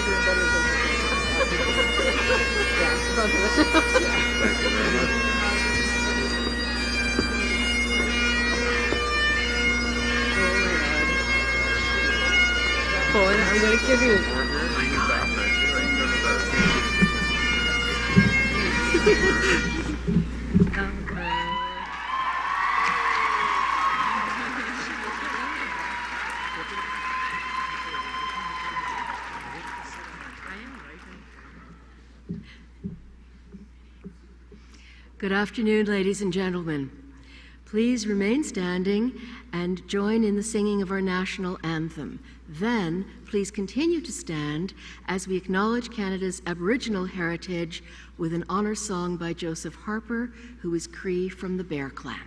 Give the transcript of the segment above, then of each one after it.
doing better than yeah, both of us. Thank you very much. Oh my God. I'm going to give you. More here? I can stop. Thank you. I can go to Good afternoon, ladies and gentlemen. Please remain standing and join in the singing of our national anthem. Then, please continue to stand as we acknowledge Canada's Aboriginal heritage with an honour song by Joseph Harper, who is Cree from the Bear Clan.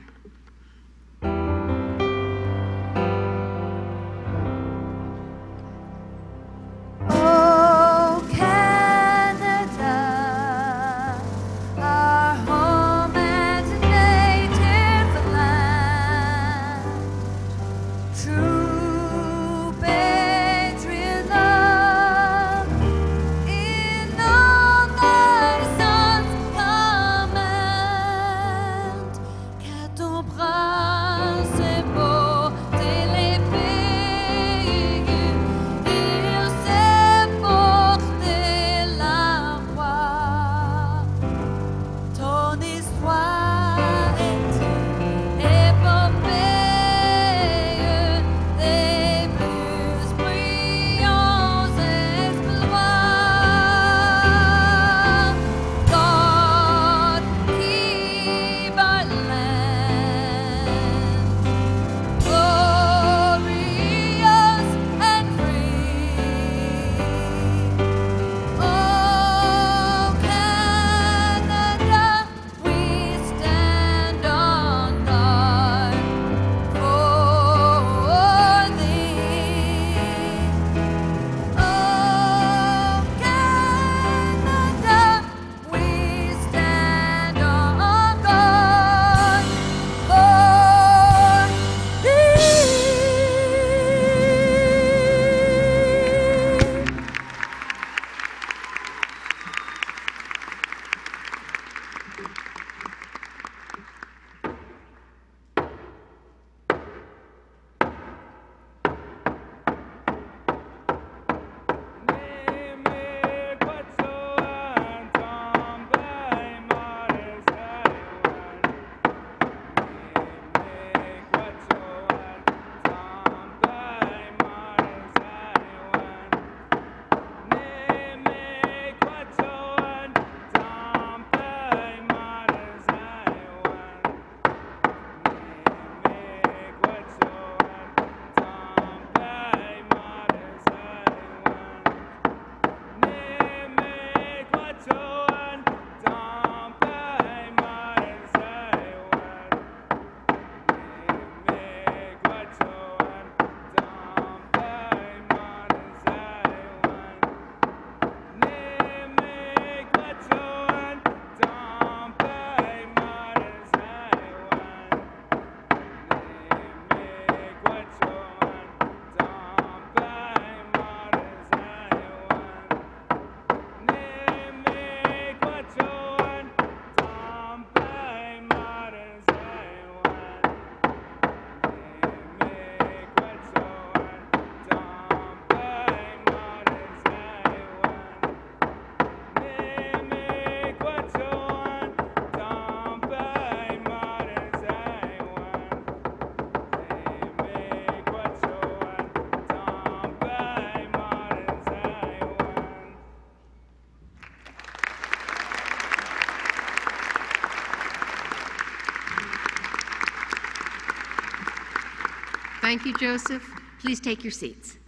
Thank you, Joseph. Please take your seats.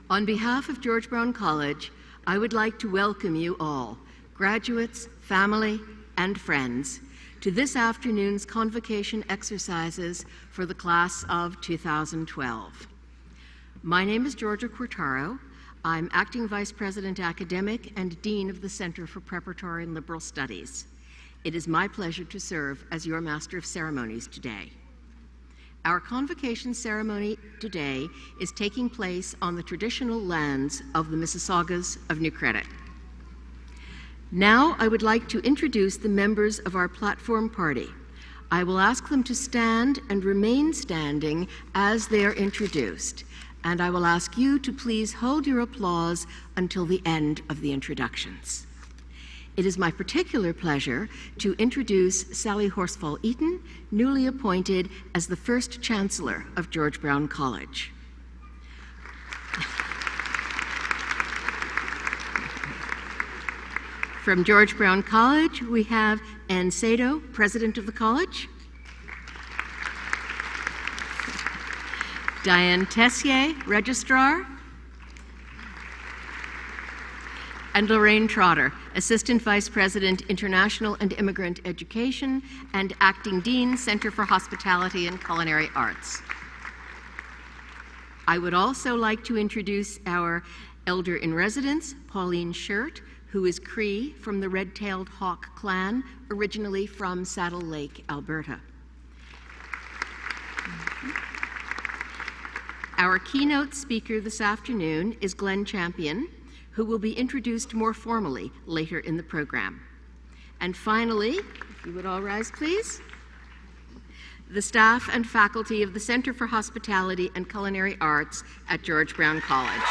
On behalf of George Brown College, I would like to welcome you all, graduates, family, and friends, to this afternoon's convocation exercises for the class of 2012. My name is Georgia Quartaro. I'm Acting Vice President Academic and Dean of the Center for Preparatory and Liberal Studies. It is my pleasure to serve as your Master of Ceremonies today. Our convocation ceremony today is taking place on the traditional lands of the Mississaugas of New Credit. Now I would like to introduce the members of our platform party. I will ask them to stand and remain standing as they are introduced, and I will ask you to please hold your applause until the end of the introductions. It is my particular pleasure to introduce Sally Horsfall-Eaton, newly appointed as the first Chancellor of George Brown College. From George Brown College, we have Ann Sado, President of the college. Diane Tessier, Registrar. And Lorraine Trotter, Assistant Vice President, International and Immigrant Education, and Acting Dean, Center for Hospitality and Culinary Arts. I would also like to introduce our Elder in Residence, Pauline Shirt, who is Cree from the Red-Tailed Hawk clan, originally from Saddle Lake, Alberta. Our keynote speaker this afternoon is Glenn Champion, who will be introduced more formally later in the program. And finally, if you would all rise, please, the staff and faculty of the Center for Hospitality and Culinary Arts at George Brown College.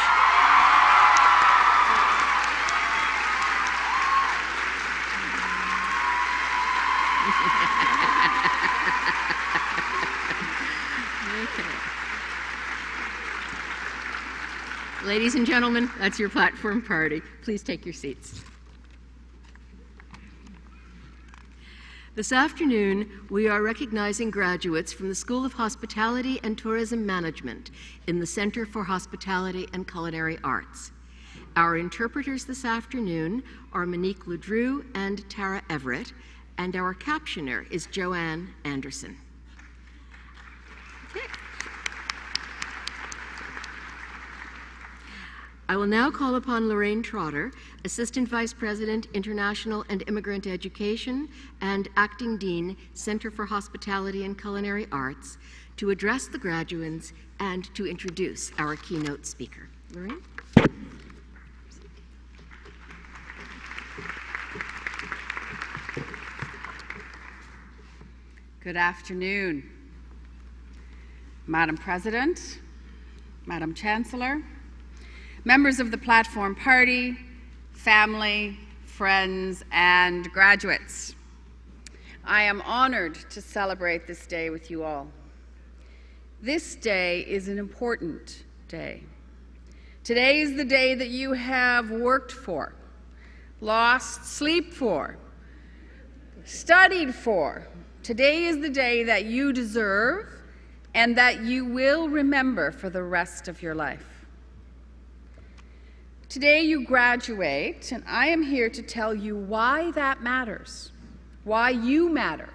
Ladies and gentlemen, that's your platform party. Please take your seats. This afternoon, we are recognizing graduates from the School of Hospitality and Tourism Management in the Center for Hospitality and Culinary Arts. Our interpreters this afternoon are Monique Ledrew and Tara Everett, and our captioner is Joanne Anderson. Okay. I will now call upon Lorraine Trotter, Assistant Vice President, International and Immigrant Education, and Acting Dean, Center for Hospitality and Culinary Arts, to address the graduates and to introduce our keynote speaker. Lorraine? Good afternoon, Madam President, Madam Chancellor, members of the Platform Party, family, friends, and graduates. I am honored to celebrate this day with you all. This day is an important day. Today is the day that you have worked for, lost sleep for, studied for. Today is the day that you deserve and that you will remember for the rest of your life. Today you graduate, and I am here to tell you why that matters, why you matter.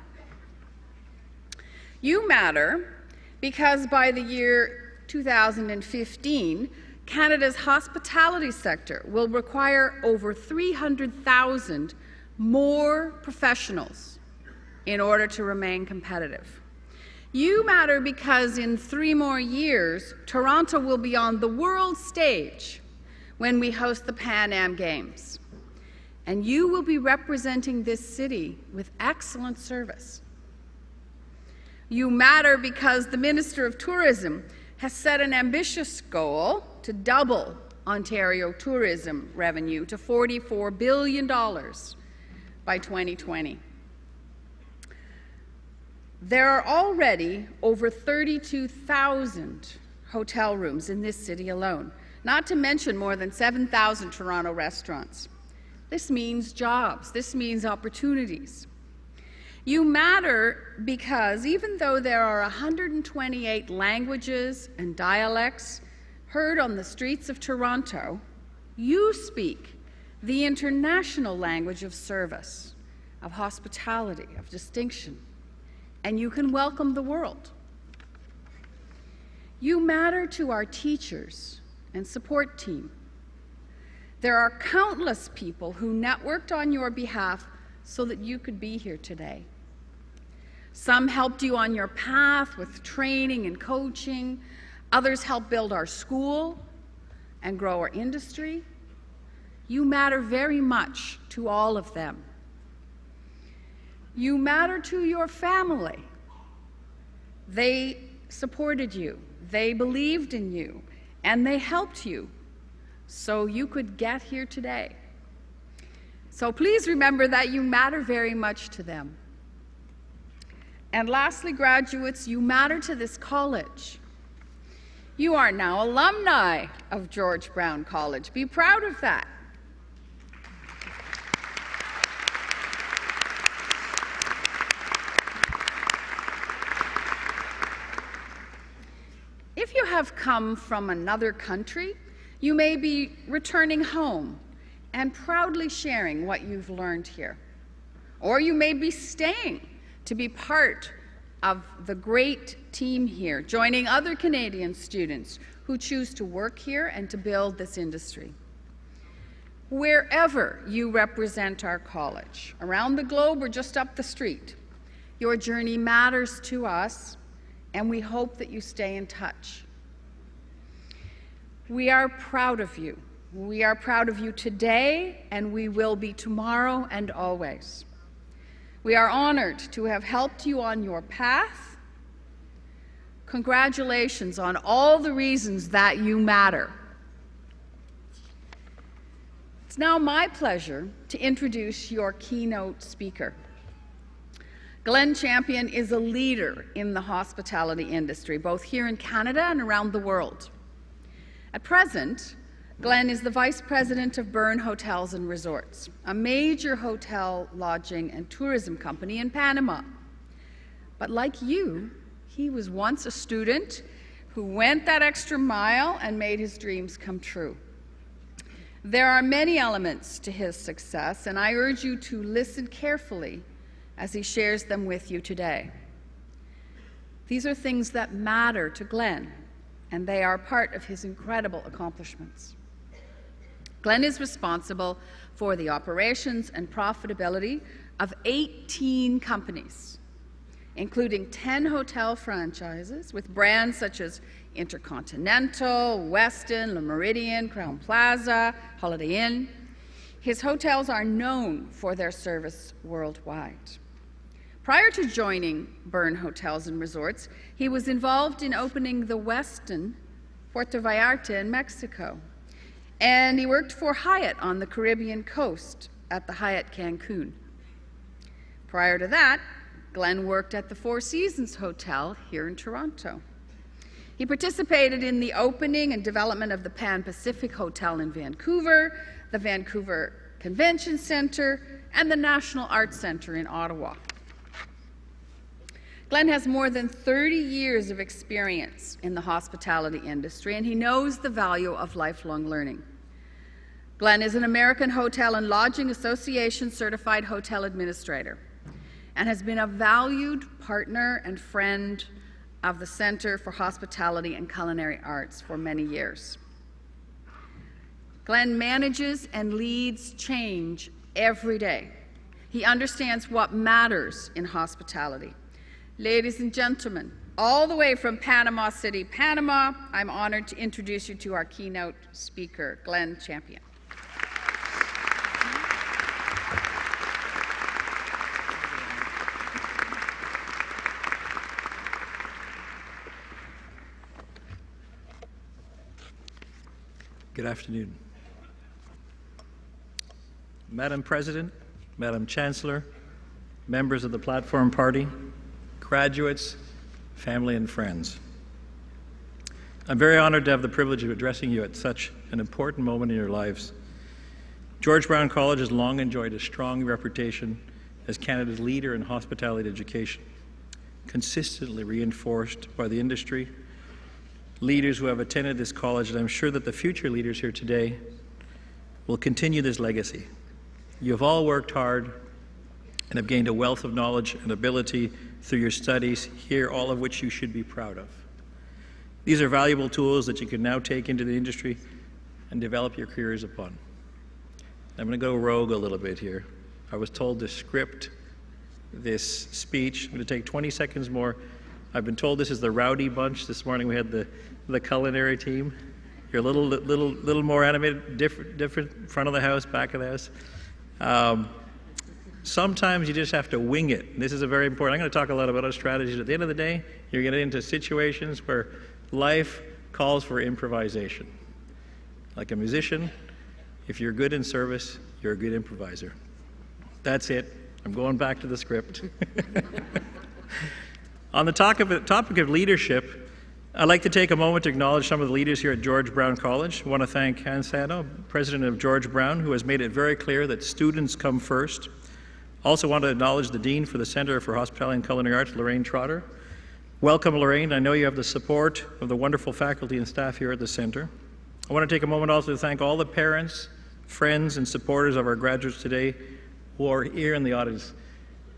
You matter because by the year 2015, Canada's hospitality sector will require over 300,000 more professionals in order to remain competitive. You matter because in 3 more years, Toronto will be on the world stage when we host the Pan Am Games. And you will be representing this city with excellent service. You matter because the Minister of Tourism has set an ambitious goal to double Ontario tourism revenue to $44 billion by 2020. There are already over 32,000 hotel rooms in this city alone, not to mention more than 7,000 Toronto restaurants. This means jobs. This means opportunities. You matter because even though there are 128 languages and dialects heard on the streets of Toronto, you speak the international language of service, of hospitality, of distinction, and you can welcome the world. You matter to our teachers and support team. There are countless people who networked on your behalf so that you could be here today. Some helped you on your path with training and coaching. Others helped build our school and grow our industry. You matter very much to all of them. You matter to your family. They supported you, they believed in you, and they helped you so you could get here today. So please remember that you matter very much to them. And lastly, graduates, you matter to this college. You are now alumni of George Brown College. Be proud of that. If you have come from another country, you may be returning home and proudly sharing what you've learned here. Or you may be staying to be part of the great team here, joining other Canadian students who choose to work here and to build this industry. Wherever you represent our college, around the globe or just up the street, your journey matters to us, and we hope that you stay in touch. We are proud of you. We are proud of you today, and we will be tomorrow and always. We are honored to have helped you on your path. Congratulations on all the reasons that you matter. It's now my pleasure to introduce your keynote speaker. Glen Champion is a leader in the hospitality industry, both here in Canada and around the world. At present, Glen is the Vice President of Byrne Hotels and Resorts, a major hotel, lodging, and tourism company in Panama. But like you, he was once a student who went that extra mile and made his dreams come true. There are many elements to his success, and I urge you to listen carefully as he shares them with you today. These are things that matter to Glen, and they are part of his incredible accomplishments. Glen is responsible for the operations and profitability of 18 companies, including 10 hotel franchises with brands such as Intercontinental, Westin, Le Méridien, Crowne Plaza, Holiday Inn. His hotels are known for their service worldwide. Prior to joining Byrne Hotels and Resorts, he was involved in opening the Westin Puerto Vallarta in Mexico, and he worked for Hyatt on the Caribbean coast at the Hyatt Cancun. Prior to that, Glen worked at the Four Seasons Hotel here in Toronto. He participated in the opening and development of the Pan Pacific Hotel in Vancouver, the Vancouver Convention Centre, and the National Arts Centre in Ottawa. Glen has more than 30 years of experience in the hospitality industry, and he knows the value of lifelong learning. Glen is an American Hotel and Lodging Association certified hotel administrator and has been a valued partner and friend of the Center for Hospitality and Culinary Arts for many years. Glen manages and leads change every day. He understands what matters in hospitality. Ladies and gentlemen, all the way from Panama City, Panama, I'm honored to introduce you to our keynote speaker, Glen Champion. Good afternoon. Madam President, Madam Chancellor, members of the Platform Party, graduates, family, and friends. I'm very honored to have the privilege of addressing you at such an important moment in your lives. George Brown College has long enjoyed a strong reputation as Canada's leader in hospitality education, consistently reinforced by the industry, leaders who have attended this college, and I'm sure that the future leaders here today will continue this legacy. You have all worked hard and have gained a wealth of knowledge and ability through your studies here, all of which you should be proud of. These are valuable tools that you can now take into the industry and develop your careers upon. I'm going to go rogue a little bit here. I was told the script this speech. I'm going to take 20 seconds more. I've been told this is the rowdy bunch. This morning we had the culinary team. You're a little more animated, different front of the house, back of the house. Sometimes you just have to wing it. This is a very important. I'm going to talk a lot about our strategies. At the end of the day, you're getting into situations where life calls for improvisation. Like a musician, if you're good in service, you're a good improviser. That's it. I'm going back to the script. On the topic of leadership, I'd like to take a moment to acknowledge some of the leaders here at George Brown College. I want to thank Hans Sano, president of George Brown, who has made it very clear that students come first. Also want to acknowledge the Dean for the Center for Hospitality and Culinary Arts, Lorraine Trotter. Welcome, Lorraine. I know you have the support of the wonderful faculty and staff here at the Center. I want to take a moment also to thank all the parents, friends, and supporters of our graduates today who are here in the audience.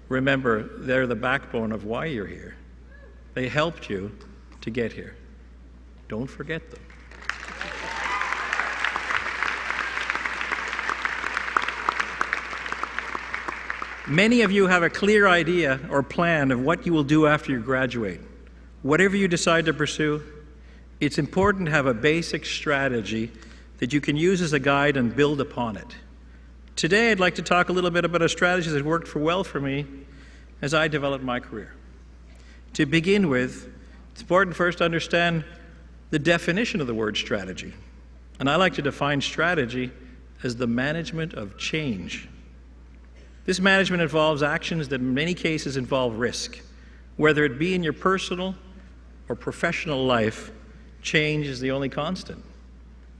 Remember, they're the backbone of why you're here. They helped you to get here. Don't forget them. Many of you have a clear idea or plan of what you will do after you graduate. Whatever you decide to pursue, it's important to have a basic strategy that you can use as a guide and build upon it. Today, I'd like to talk a little bit about a strategy that worked well for me as I developed my career. To begin with, it's important first to understand the definition of the word strategy. And I like to define strategy as the management of change. This management involves actions that in many cases involve risk. Whether it be in your personal or professional life, change is the only constant.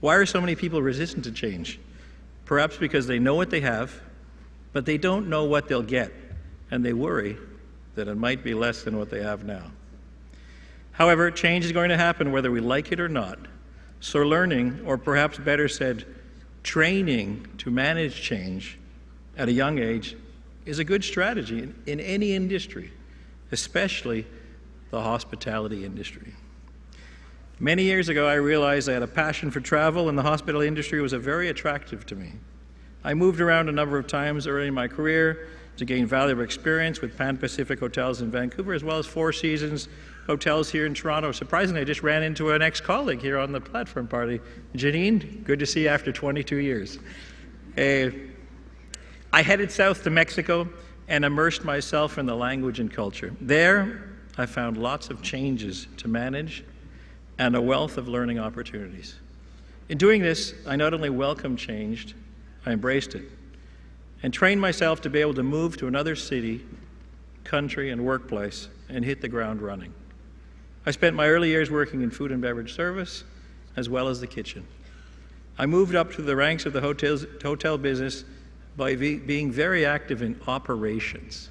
Why are so many people resistant to change? Perhaps because they know what they have, but they don't know what they'll get, and they worry that it might be less than what they have now. However, change is going to happen whether we like it or not. So learning, or perhaps better said, training to manage change at a young age is a good strategy in any industry, especially the hospitality industry. Many years ago, I realized I had a passion for travel, and the hospitality industry was very attractive to me. I moved around a number of times early in my career to gain valuable experience with Pan Pacific Hotels in Vancouver, as well as Four Seasons Hotels here in Toronto. Surprisingly, I just ran into an ex-colleague here on the platform party. Janine, good to see you after 22 years. I headed south to Mexico and immersed myself in the language and culture. There, I found lots of changes to manage and a wealth of learning opportunities. In doing this, I not only welcomed change, I embraced it, and trained myself to be able to move to another city, country, and workplace and hit the ground running. I spent my early years working in food and beverage service, as well as the kitchen. I moved up to the ranks of the hotel business by being very active in operations.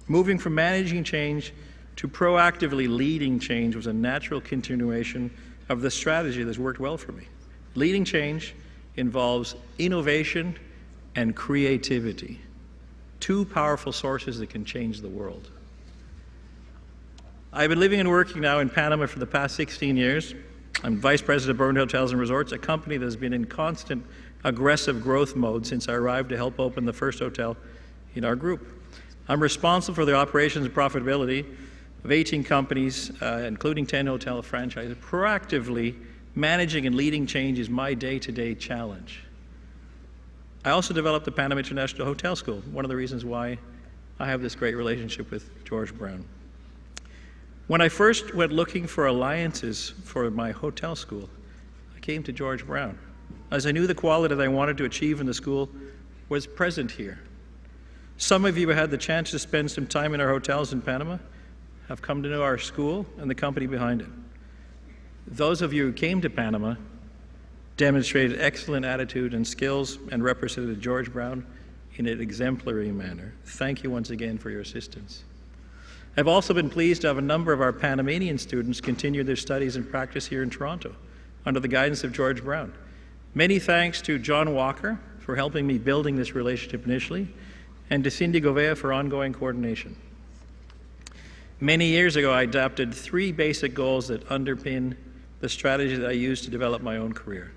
Moving from managing change to proactively leading change was a natural continuation of the strategy that's worked well for me. Leading change involves innovation and creativity, two powerful sources that can change the world. I've been living and working now in Panama for the past 16 years. I'm Vice President of Burned Hotels and Resorts, a company that has been in constant aggressive growth mode since I arrived to help open the first hotel in our group. I'm responsible for the operations and profitability of 18 companies, including 10 hotel franchises. Proactively managing and leading change is my day-to-day challenge. I also developed the Panama International Hotel School, one of the reasons why I have this great relationship with George Brown. When I first went looking for alliances for my hotel school, I came to George Brown, as I knew the quality that I wanted to achieve in the school was present here. Some of you have had the chance to spend some time in our hotels in Panama, have come to know our school and the company behind it. Those of you who came to Panama demonstrated excellent attitude and skills and represented George Brown in an exemplary manner. Thank you once again for your assistance. I've also been pleased to have a number of our Panamanian students continue their studies and practice here in Toronto under the guidance of George Brown. Many thanks to John Walker for helping me building this relationship initially, and to Cindy Govea for ongoing coordination. Many years ago, I adopted 3 basic goals that underpin the strategy that I used to develop my own career.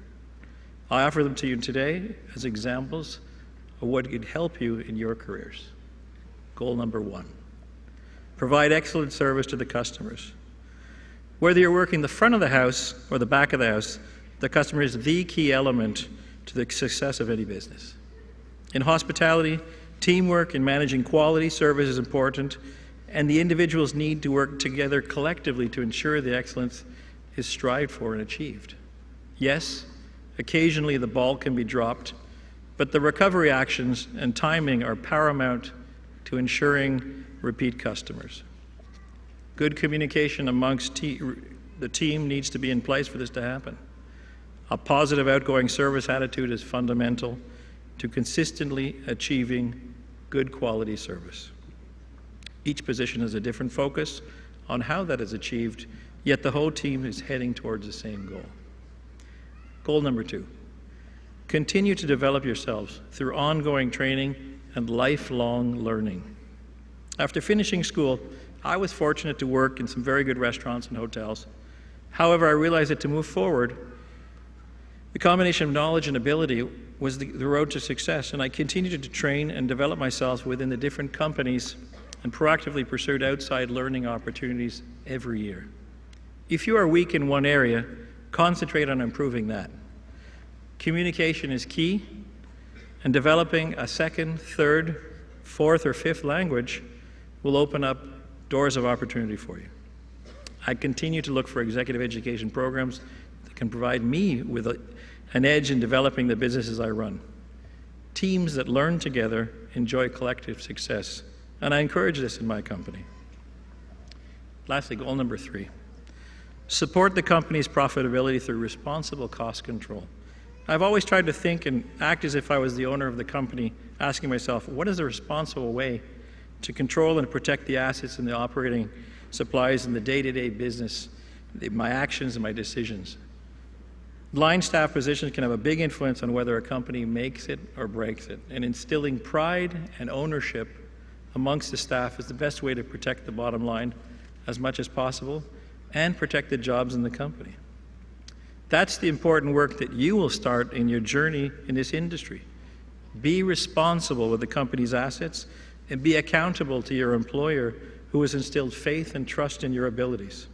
I offer them to you today as examples of what could help you in your careers. Goal number 1. Provide excellent service to the customers. Whether you're working the front of the house or the back of the house, the customer is the key element to the success of any business. In hospitality, teamwork in managing quality service is important, and the individuals need to work together collectively to ensure the excellence is strived for and achieved. Yes, occasionally the ball can be dropped, but the recovery actions and timing are paramount to ensuring repeat customers. Good communication amongst the team needs to be in place for this to happen. A positive outgoing service attitude is fundamental to consistently achieving good quality service. Each position has a different focus on how that is achieved, yet the whole team is heading towards the same goal. Goal number 2, continue to develop yourselves through ongoing training and lifelong learning. After finishing school, I was fortunate to work in some very good restaurants and hotels. However, I realized that to move forward, the combination of knowledge and ability was the road to success, and I continued to train and develop myself within the different companies and proactively pursued outside learning opportunities every year. If you are weak in one area, concentrate on improving that. Communication is key, and developing a second, third, fourth, or fifth language will open up doors of opportunity for you. I continue to look for executive education programs that can provide me with an edge in developing the businesses I run. Teams that learn together enjoy collective success, and I encourage this in my company. Lastly, goal number 3, support the company's profitability through responsible cost control. I've always tried to think and act as if I was the owner of the company, asking myself, what is a responsible way to control and protect the assets and the operating supplies in the day-to-day business, my actions and my decisions. Line staff positions can have a big influence on whether a company makes it or breaks it, and instilling pride and ownership amongst the staff is the best way to protect the bottom line as much as possible and protect the jobs in the company. That's the important work that you will start in your journey in this industry. Be responsible with the company's assets and be accountable to your employer who has instilled faith and trust in your abilities.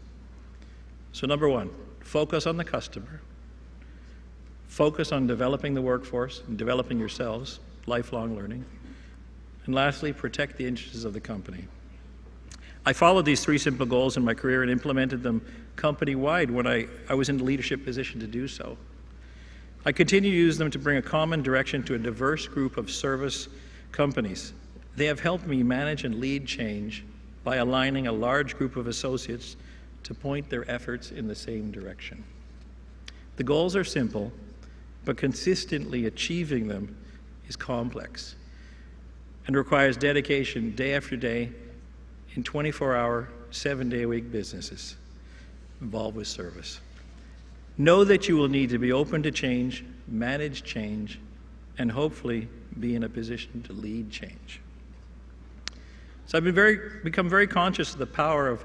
So number 1, focus on the customer. Focus on developing the workforce and developing yourselves, lifelong learning. And lastly, protect the interests of the company. I followed these 3 simple goals in my career and implemented them company-wide when I was in a leadership position to do so. I continue to use them to bring a common direction to a diverse group of service companies. They have helped me manage and lead change by aligning a large group of associates to point their efforts in the same direction. The goals are simple, but consistently achieving them is complex and requires dedication day after day in 24-hour, 7-day-a-week businesses involved with service. Know that you will need to be open to change, manage change, and hopefully be in a position to lead change. So I've become very conscious of the power of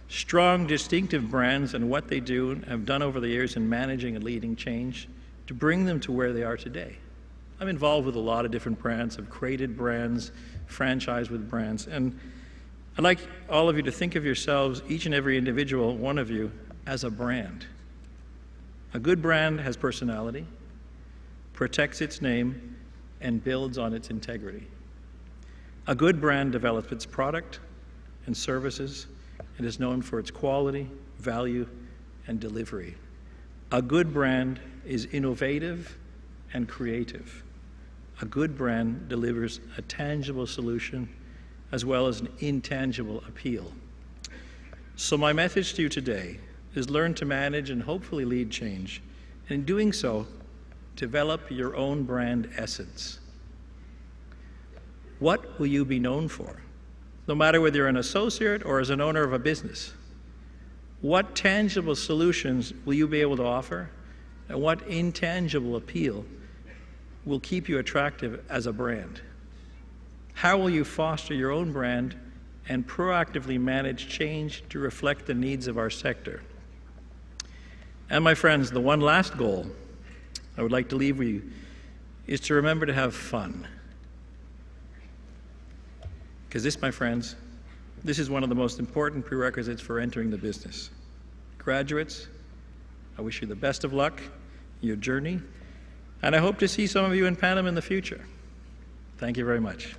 strong, distinctive brands and what they do and have done over the years in managing and leading change to bring them to where they are today. I'm involved with a lot of different brands. I've created brands, franchised with brands, and I'd like all of you to think of yourselves, each and every individual, one of you, as a brand. A good brand has personality, protects its name, and builds on its integrity. A good brand develops its product and services and is known for its quality, value, and delivery. A good brand is innovative and creative. A good brand delivers a tangible solution as well as an intangible appeal. So my message to you today is learn to manage and hopefully lead change. And in doing so, develop your own brand essence. What will you be known for? No matter whether you're an associate or as an owner of a business. What tangible solutions will you be able to offer? And what intangible appeal will keep you attractive as a brand? How will you foster your own brand and proactively manage change to reflect the needs of our sector? And my friends, the one last goal I would like to leave with you is to remember to have fun. Because this, my friends, this is one of the most important prerequisites for entering the business. Graduates, I wish you the best of luck in your journey, and I hope to see some of you in Panem in the future. Thank you very much.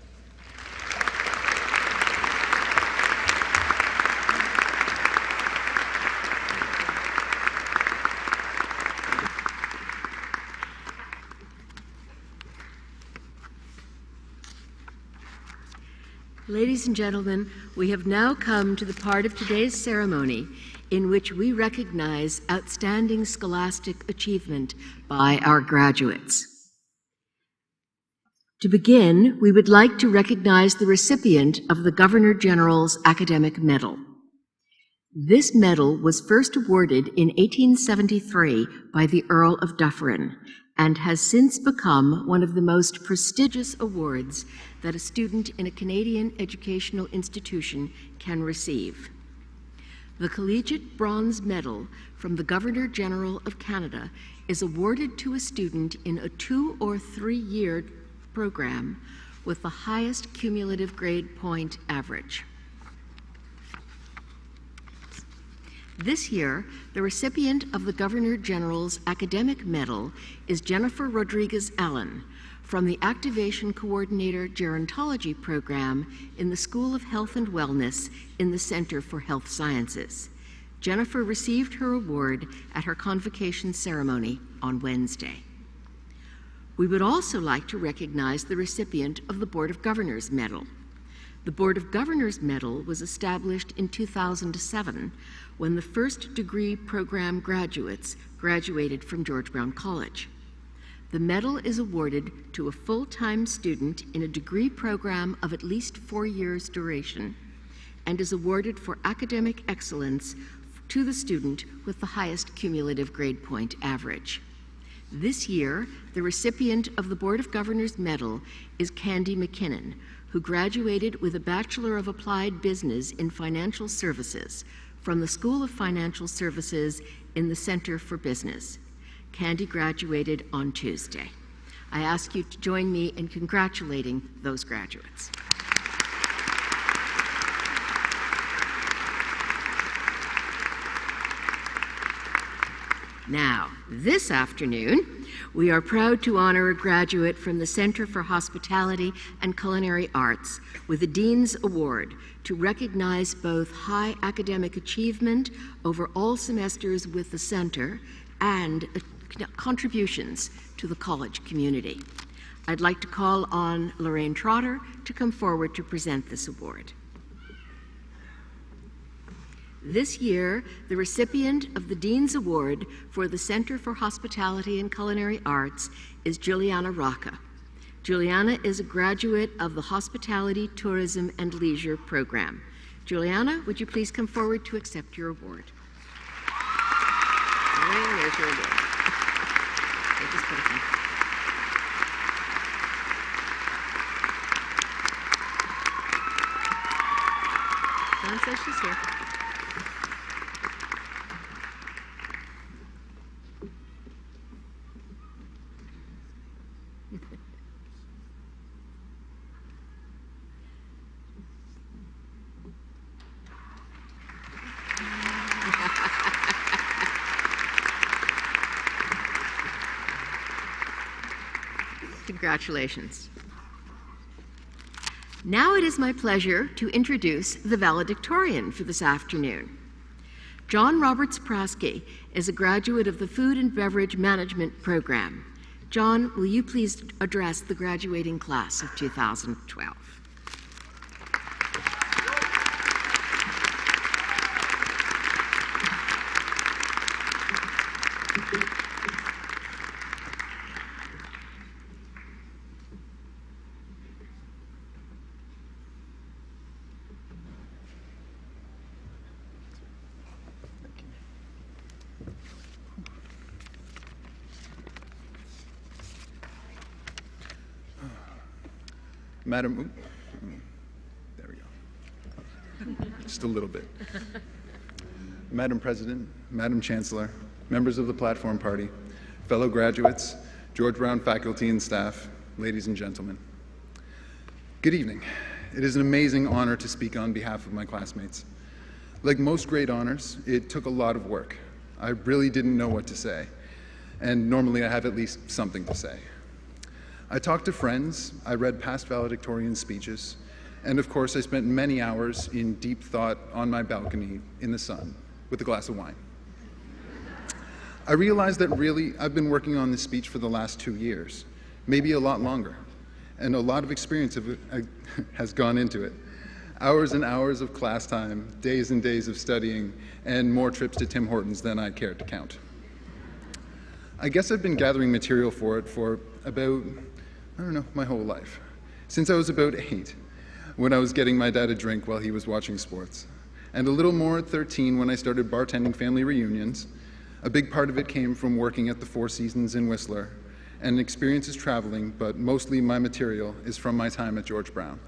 Ladies and gentlemen, we have now come to the part of today's ceremony in which we recognize outstanding scholastic achievement by our graduates. To begin, we would like to recognize the recipient of the Governor General's Academic Medal. This medal was first awarded in 1873 by the Earl of Dufferin and has since become one of the most prestigious awards that a student in a Canadian educational institution can receive. The Collegiate Bronze Medal from the Governor General of Canada is awarded to a student in a 2- or 3-year program with the highest cumulative grade point average. This year, the recipient of the Governor General's Academic Medal is Jennifer Rodriguez Allen from the Activation Coordinator Gerontology Program in the School of Health and Wellness in the Center for Health Sciences. Jennifer received her award at her convocation ceremony on Wednesday. We would also like to recognize the recipient of the Board of Governors Medal. The Board of Governors Medal was established in 2007 when the first degree program graduates graduated from George Brown College. The medal is awarded to a full-time student in a degree program of at least 4 years duration and is awarded for academic excellence to the student with the highest cumulative grade point average. This year, the recipient of the Board of Governors Medal is Candy McKinnon, who graduated with a Bachelor of Applied Business in Financial Services from the School of Financial Services in the Center for Business. Candy graduated on Tuesday. I ask you to join me in congratulating those graduates. Now, this afternoon, we are proud to honor a graduate from the Center for Hospitality and Culinary Arts with the Dean's Award to recognize both high academic achievement over all semesters with the Center and contributions to the college community. I'd like to call on Lorraine Trotter to come forward to present this award. This year, the recipient of the Dean's Award for the Center for Hospitality and Culinary Arts is Juliana Rocca. Juliana is a graduate of the Hospitality, Tourism, and Leisure program. Juliana, would you please come forward to accept your award? There's your award. Okay, just put it in. Dawn says she's here. Congratulations. Now it is my pleasure to introduce the valedictorian for this afternoon. John Roberts Praske is a graduate of the Food and Beverage Management program. John, will you please address the graduating class of 2012? Madam, there we go. Just a little bit. Madam President, Madam Chancellor, members of the Platform Party, fellow graduates, George Brown faculty and staff, ladies and gentlemen. Good evening. It is an amazing honor to speak on behalf of my classmates. Like most great honors, it took a lot of work. I really didn't know what to say, and normally I have at least something to say. I talked to friends, I read past valedictorian speeches, and of course I spent many hours in deep thought on my balcony in the sun with a glass of wine. I realized that really I've been working on this speech for the last 2 years, maybe a lot longer, and a lot of experience has gone into it. Hours and hours of class time, days and days of studying, and more trips to Tim Hortons than I cared to count. I guess I've been gathering material for it for about, I don't know, my whole life. Since I was about 8, when I was getting my dad a drink while he was watching sports. And a little more at 13 when I started bartending family reunions. A big part of it came from working at the Four Seasons in Whistler, and experiences traveling, but mostly my material is from my time at George Brown.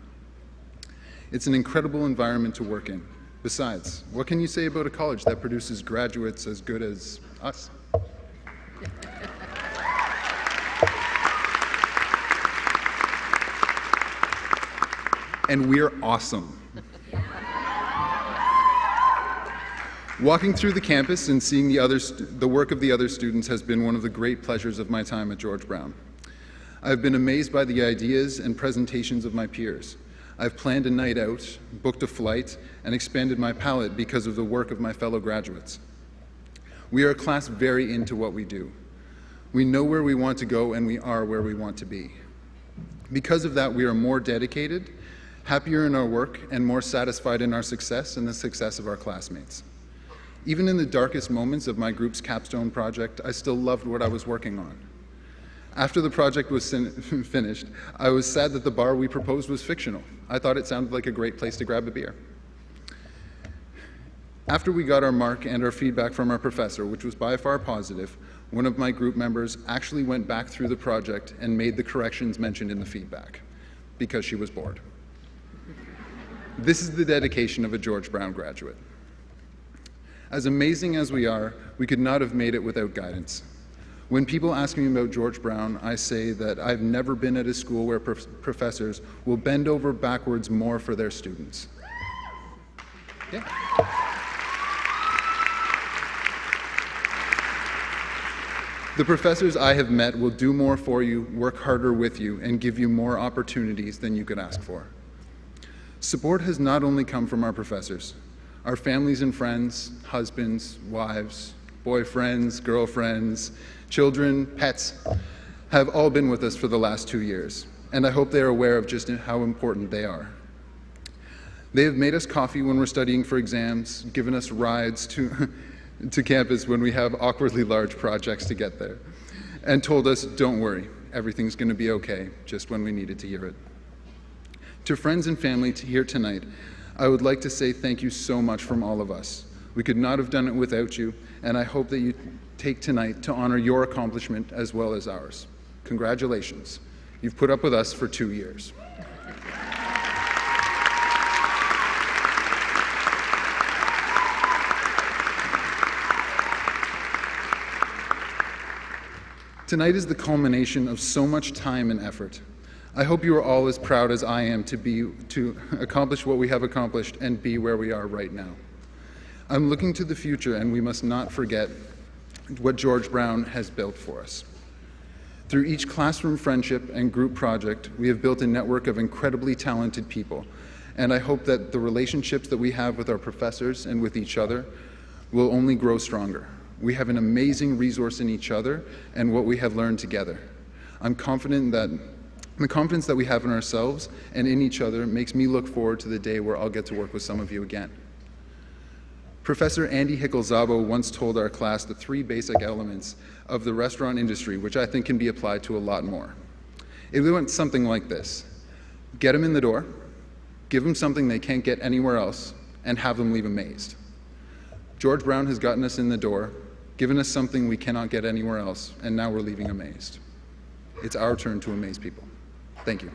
It's an incredible environment to work in. Besides, what can you say about a college that produces graduates as good as us? And we're awesome. Walking through the campus and seeing the work of the other students has been one of the great pleasures of my time at George Brown. I've been amazed by the ideas and presentations of my peers. I've planned a night out, booked a flight, and expanded my palette because of the work of my fellow graduates. We are a class very into what we do. We know where we want to go, and we are where we want to be. Because of that, we are more dedicated, happier in our work, and more satisfied in our success and the success of our classmates. Even in the darkest moments of my group's capstone project, I still loved what I was working on. After the project was finished, I was sad that the bar we proposed was fictional. I thought it sounded like a great place to grab a beer. After we got our mark and our feedback from our professor, which was by far positive, one of my group members actually went back through the project and made the corrections mentioned in the feedback, because she was bored. This is the dedication of a George Brown graduate. As amazing as we are, we could not have made it without guidance. When people ask me about George Brown, I say that I've never been at a school where professors will bend over backwards more for their students. Yeah. The professors I have met will do more for you, work harder with you, and give you more opportunities than you could ask for. Support has not only come from our professors. Our families and friends, husbands, wives, boyfriends, girlfriends, children, pets, have all been with us for the last 2 years, and I hope they are aware of just how important they are. They have made us coffee when we're studying for exams, given us rides to campus when we have awkwardly large projects to get there, and told us, don't worry, everything's going to be okay, just when we needed to hear it. To friends and family here tonight, I would like to say thank you so much from all of us. We could not have done it without you, and I hope that you take tonight to honor your accomplishment as well as ours. Congratulations. You've put up with us for 2 years. Tonight is the culmination of so much time and effort. I hope you are all as proud as I am to accomplish what we have accomplished and be where we are right now. I'm looking to the future, and we must not forget what George Brown has built for us. Through each classroom friendship and group project, we have built a network of incredibly talented people, and I hope that the relationships that we have with our professors and with each other will only grow stronger. We have an amazing resource in each other and what we have learned together. I'm confident that the confidence that we have in ourselves and in each other makes me look forward to the day where I'll get to work with some of you again. Professor Andy Hickel-Szabo once told our class the 3 basic elements of the restaurant industry, which I think can be applied to a lot more. It went something like this: get them in the door, give them something they can't get anywhere else, and have them leave amazed. George Brown has gotten us in the door, given us something we cannot get anywhere else, and now we're leaving amazed. It's our turn to amaze people. Thank you.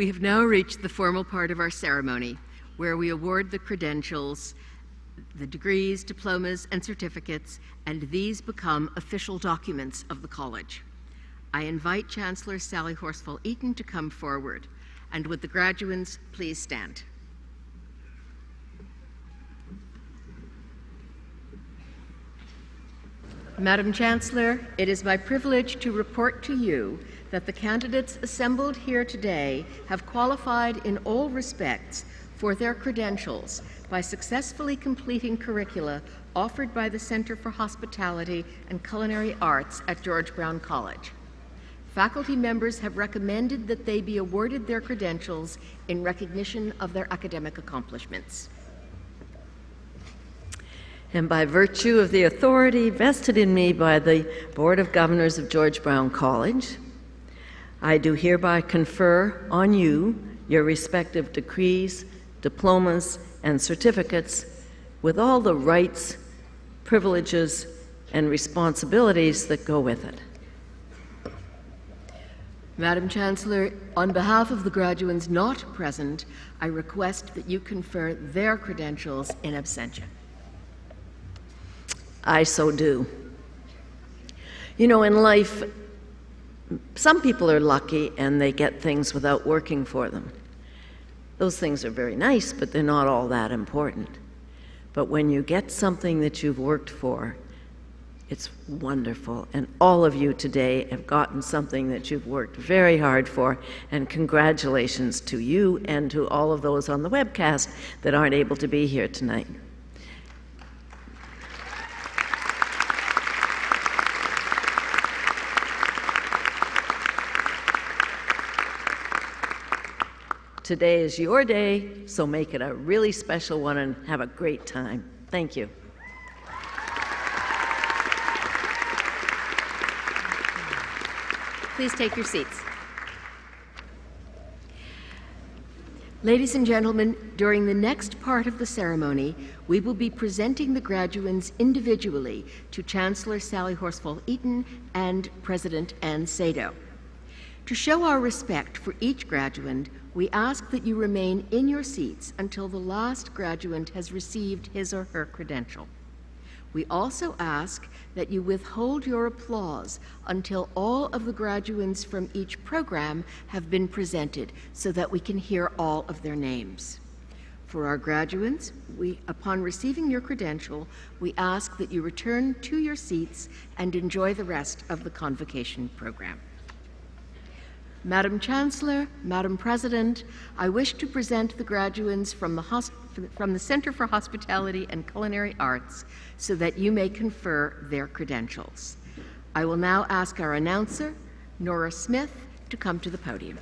We have now reached the formal part of our ceremony, where we award the credentials, the degrees, diplomas, and certificates, and these become official documents of the college. I invite Chancellor Sally Horsfall Eaton to come forward, and would the graduands please stand. Madam Chancellor, it is my privilege to report to you that the candidates assembled here today have qualified in all respects for their credentials by successfully completing curricula offered by the Center for Hospitality and Culinary Arts at George Brown College. Faculty members have recommended that they be awarded their credentials in recognition of their academic accomplishments. And by virtue of the authority vested in me by the Board of Governors of George Brown College, I do hereby confer on you your respective degrees, diplomas, and certificates with all the rights, privileges, and responsibilities that go with it. Madam Chancellor, on behalf of the graduands not present, I request that you confer their credentials in absentia. I so do. You know, in life, some people are lucky and they get things without working for them. Those things are very nice, but they're not all that important. But when you get something that you've worked for, it's wonderful. And all of you today have gotten something that you've worked very hard for, and congratulations to you and to all of those on the webcast that aren't able to be here tonight. Today is your day, so make it a really special one and have a great time. Thank you. Please take your seats. Ladies and gentlemen, during the next part of the ceremony, we will be presenting the graduands individually to Chancellor Sally Horsfall Eaton and President Ann Sado. To show our respect for each graduand, we ask that you remain in your seats until the last graduand has received his or her credential. We also ask that you withhold your applause until all of the graduands from each program have been presented so that we can hear all of their names. For our graduands, upon receiving your credential, we ask that you return to your seats and enjoy the rest of the convocation program. Madam Chancellor, Madam President, I wish to present the graduands from the Center for Hospitality and Culinary Arts so that you may confer their credentials. I will now ask our announcer, Nora Smith, to come to the podium.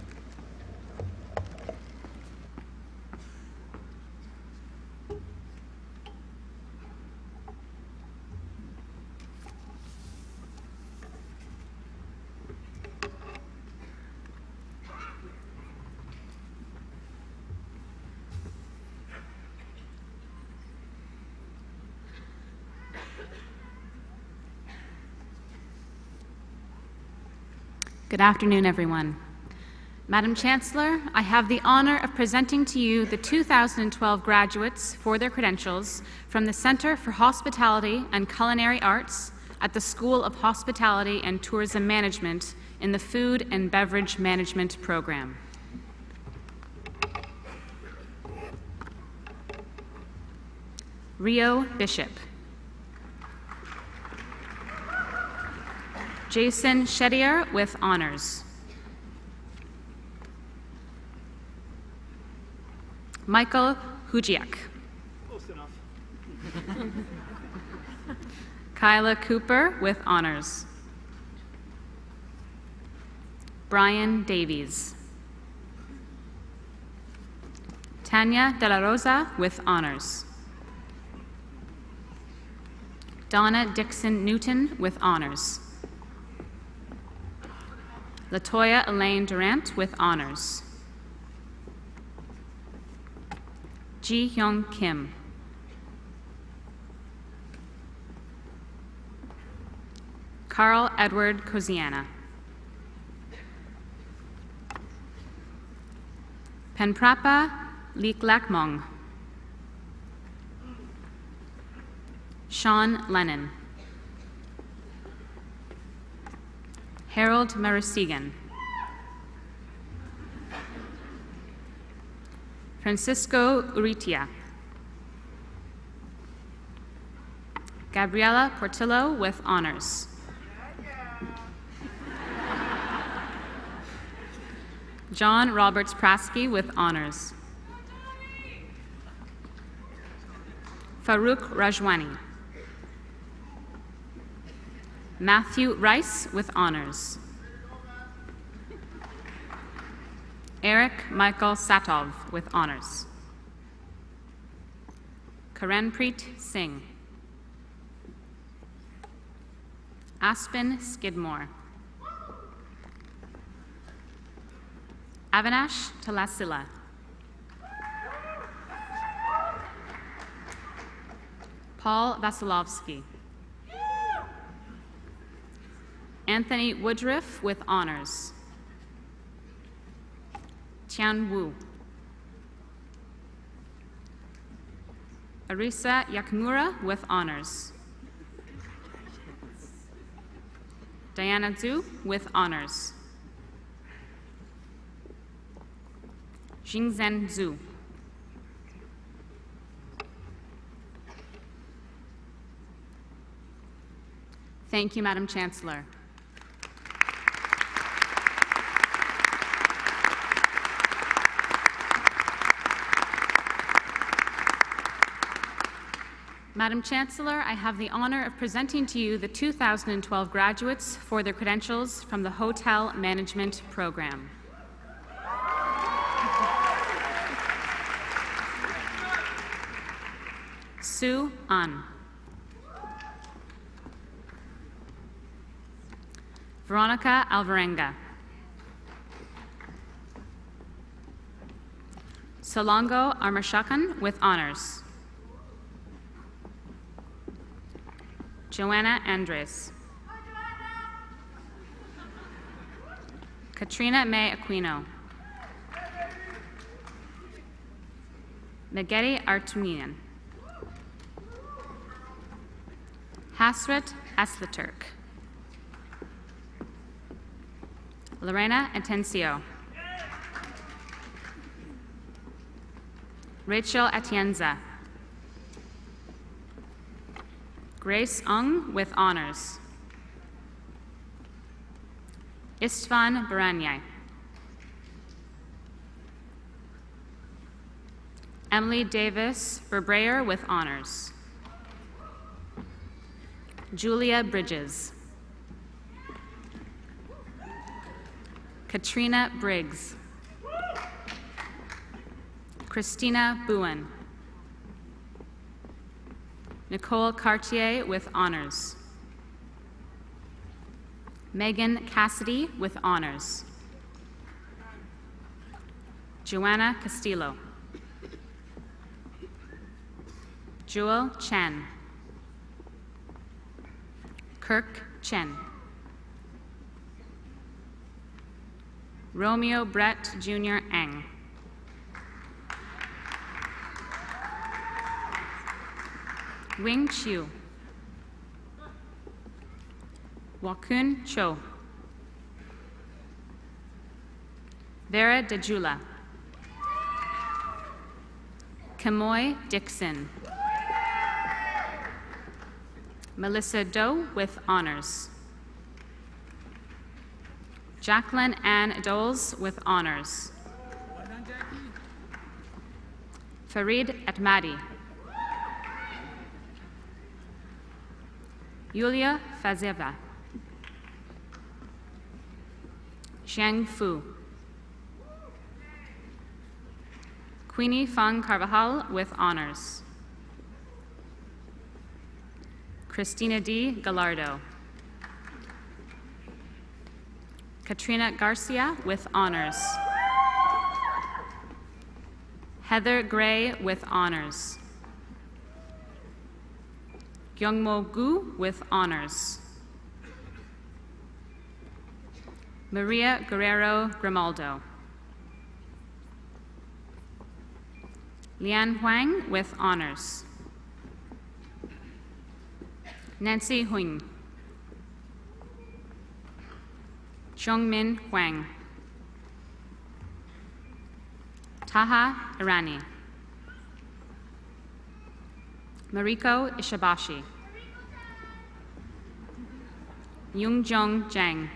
Good afternoon, everyone. Madam Chancellor, I have the honor of presenting to you the 2012 graduates for their credentials from the Center for Hospitality and Culinary Arts at the School of Hospitality and Tourism Management in the Food and Beverage Management program. Rio Bishop. Jason Shedier with honors. Michael Hujiak. Close enough. Kyla Cooper with honors. Brian Davies. Tanya De La Rosa with honors. Donna Dixon Newton with honors. Latoya Elaine Durant with honors. Ji Hyung Kim. Carl Edward Coziana. Penprapa Liklakmong. Sean Lennon. Harold Marasigan. Francisco Urrutia. Gabriela Portillo with honors. John Roberts Praski with honors. Farouk Rajwani. Matthew Rice with honors. Eric Michael Satov with honors. Karanpreet Singh. Aspen Skidmore. Avinash Talasila. Paul Vasilovsky. Anthony Woodruff with honors. Tian Wu. Arisa Yakamura with honors. Diana Zhu with honors. Jingzhen Zhu. Thank you, Madam Chancellor. Madam Chancellor, I have the honor of presenting to you the 2012 graduates for their credentials from the Hotel Management Program. Sue An. Veronica Alvarenga. Solongo Armashakan with honors. Joanna Andres. Katrina May Aquino. Megeti Artunian. Hasrat Aslaturk. Lorena Atencio. Rachel Atienza. Grace Ung with honors. Istvan Baranyai. Emily Davis Berbrayer with honors. Julia Bridges. Katrina Briggs. Christina Buen. Nicole Cartier with honors. Megan Cassidy with honors. Joanna Castillo. Jewel Chen. Kirk Chen. Romeo Brett Jr. Eng. Wing Chiu. Wakun Cho. Vera DeJula. Kamoy Dixon. Melissa Doe with honors. Jacqueline Ann Doles with honors. Farid Atmadi. Yulia Fazeva. Zhang Fu. Queenie Fang Carvajal with honors. Christina D. Gallardo. Katrina Garcia with honors. Heather Gray with honors. Gyungmo Gu with honors. Maria Guerrero Grimaldo. Lian Huang with honors. Nancy Huang. Chongmin Huang. Taha Irani. Mariko Ishibashi. Yungjong Zhang.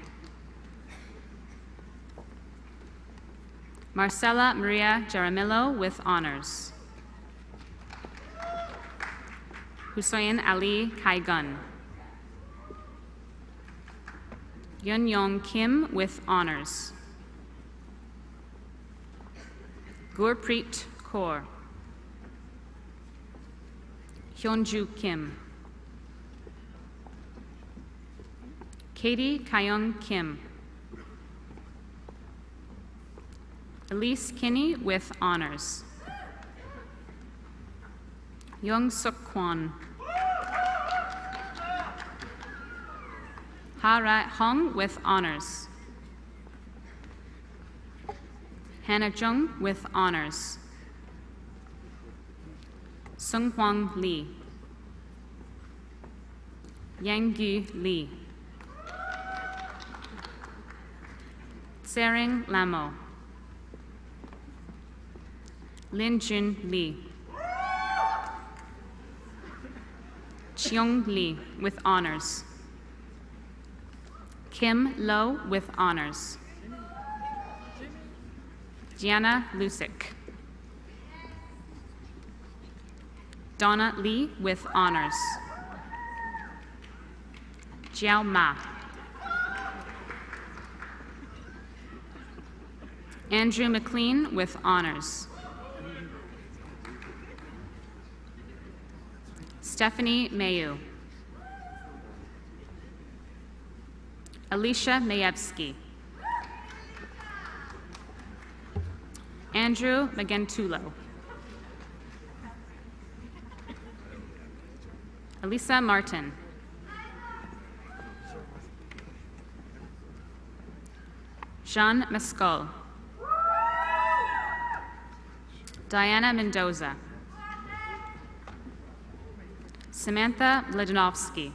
Marcela Maria Jaramillo with honors. Hussein Ali Kaigun. Yun Yong Kim with honors. Gurpreet Kaur. Hyunju Kim. Katie Kyung Kim. Elise Kinney with honors. Young Suk Kwon. Ha Rai Hong with honors. Hannah Jung with honors. Sung Hwang Lee. Yang Gu Lee. Tsering Lamo. Lin Jun Lee. Cheong Lee with honors. Kim Lo with honors. Gianna Lusick. Donna Lee with honors. Jiao Ma. Andrew McLean with honors. Stephanie Mayu. Alicia Mayevsky. Andrew Magentulo. Elisa Martin. Jean Mescal. Diana Mendoza. Samantha Ledanovsky.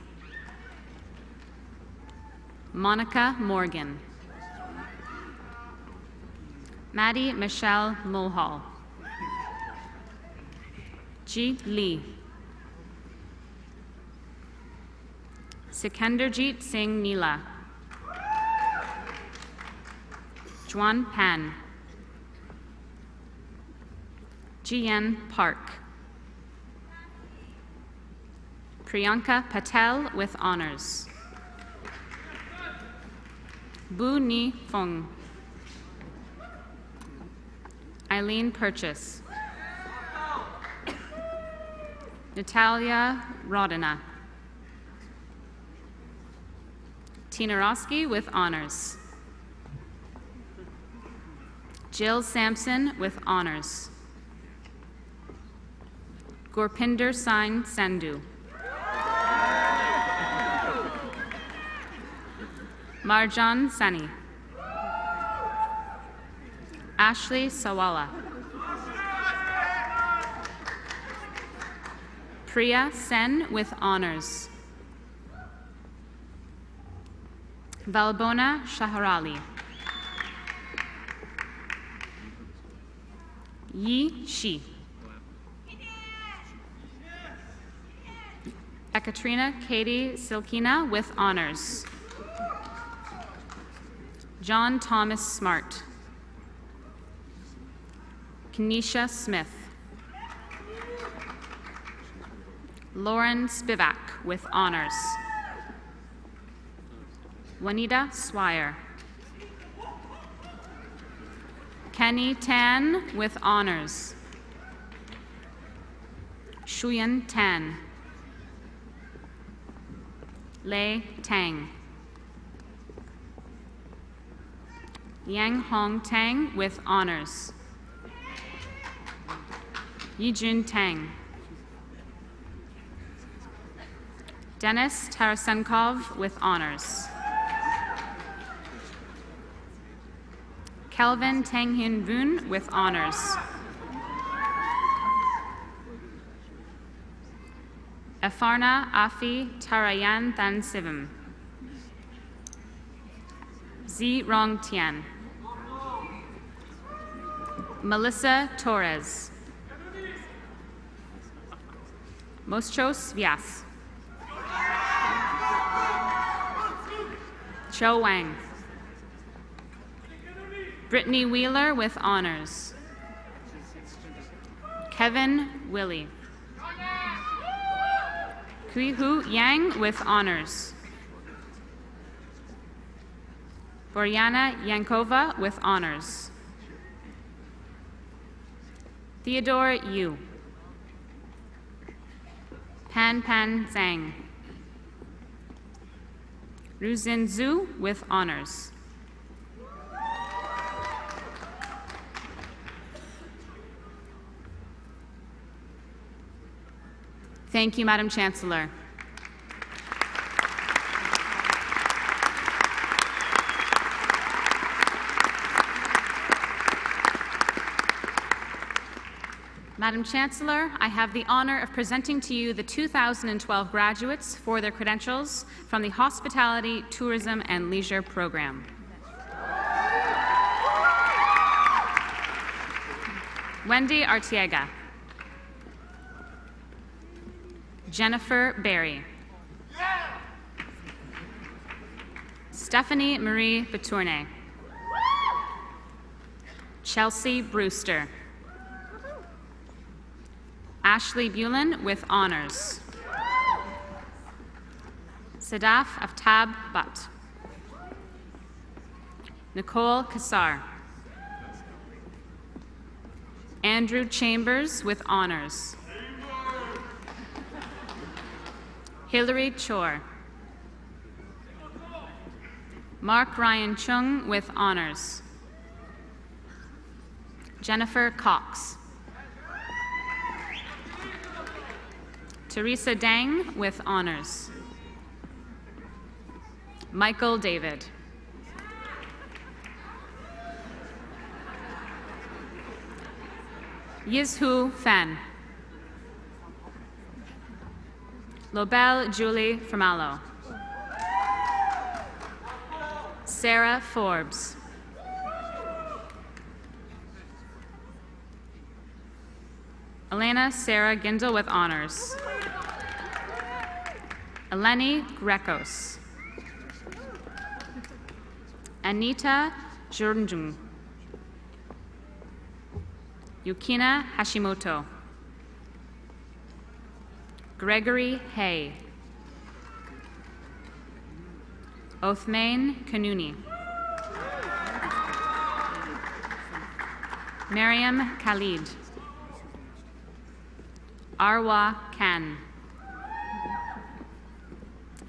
Monica Morgan. Maddie Michelle Mulhall. Ji Lee. Sikanderjeet Singh Neela. Juan Pan. Jian Park. Priyanka Patel with honors. Bu Ni Fong. Eileen Purchase. Natalia Rodina. Tina Roski with honors. Jill Sampson with honors. Gurpinder Singh Sandhu. Marjan Sani. Ashley Sawala. Priya Sen with honors. Valbona Shaharali. Yi Shi. Ekaterina Katie Silkina with honors. John Thomas Smart. Kenesha Smith. Lauren Spivak with honors. Juanita Swire. Kenny Tan with honors. Shuyan Tan. Lei Tang. Yang Hong Tang with honors. Yijun Tang. Denis Tarasenkov with honors. Kelvin Tanghyun Boon with honors. Efarna Afi Tarayan Than Sivam. Zi Rong Tian. Melissa Torres. Moschos Vyas. Cho Wang. Brittany Wheeler with honors. Kevin Willie. Kuihu Yang with honors. Boryana Yankova with honors. Theodore Yu. Pan Pan Zhang. Ruzin Zhu with honors. Thank you, Madam Chancellor. Madam Chancellor, I have the honor of presenting to you the 2012 graduates for their credentials from the Hospitality, Tourism, and Leisure program. Wendy Artiega. Jennifer Berry. Stephanie Marie Betourne. Chelsea Brewster. Ashley Bulin with honors. Sadaf Aftab Butt. Nicole Kassar. Andrew Chambers with honors. Hillary Chor. Mark Ryan Chung with honors. Jennifer Cox. Teresa Dang with honors. Michael David. Yizhu Fan. Lobel Julie Formallo. Sarah Forbes. Elena Sarah Gindel with honors. Eleni Grekos. Anita Jornjung. Yukina Hashimoto. Gregory Hay. Othmain Kanuni. Mariam Khalid. Arwa Khan.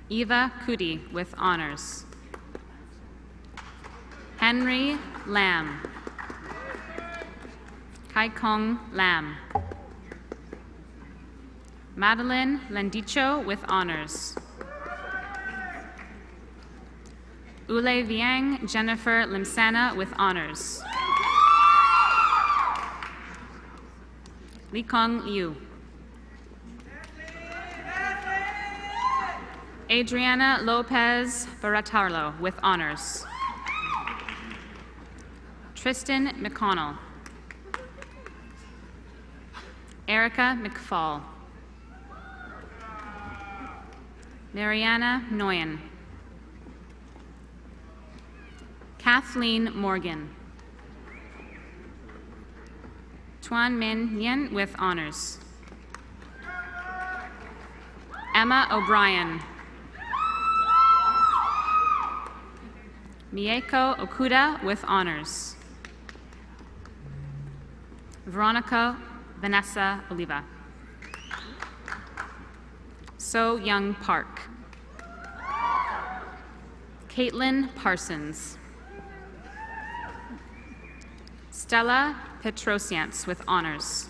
Eva Kudi with honors. Henry Lam. Kai Kong Lam. Madeline Landicho with honors. Ule Viang Jennifer Limsana with honors. Li Kong Liu. Adriana Lopez Baratarlo with honors. Tristan McConnell. Erica McFall. Mariana Nguyen. Kathleen Morgan. Tuan Min Yen with honors. Emma O'Brien. Mieko Okuda with honors. Veronica Vanessa Oliva. So Young Park. Caitlin Parsons. Stella Petrosians with honors.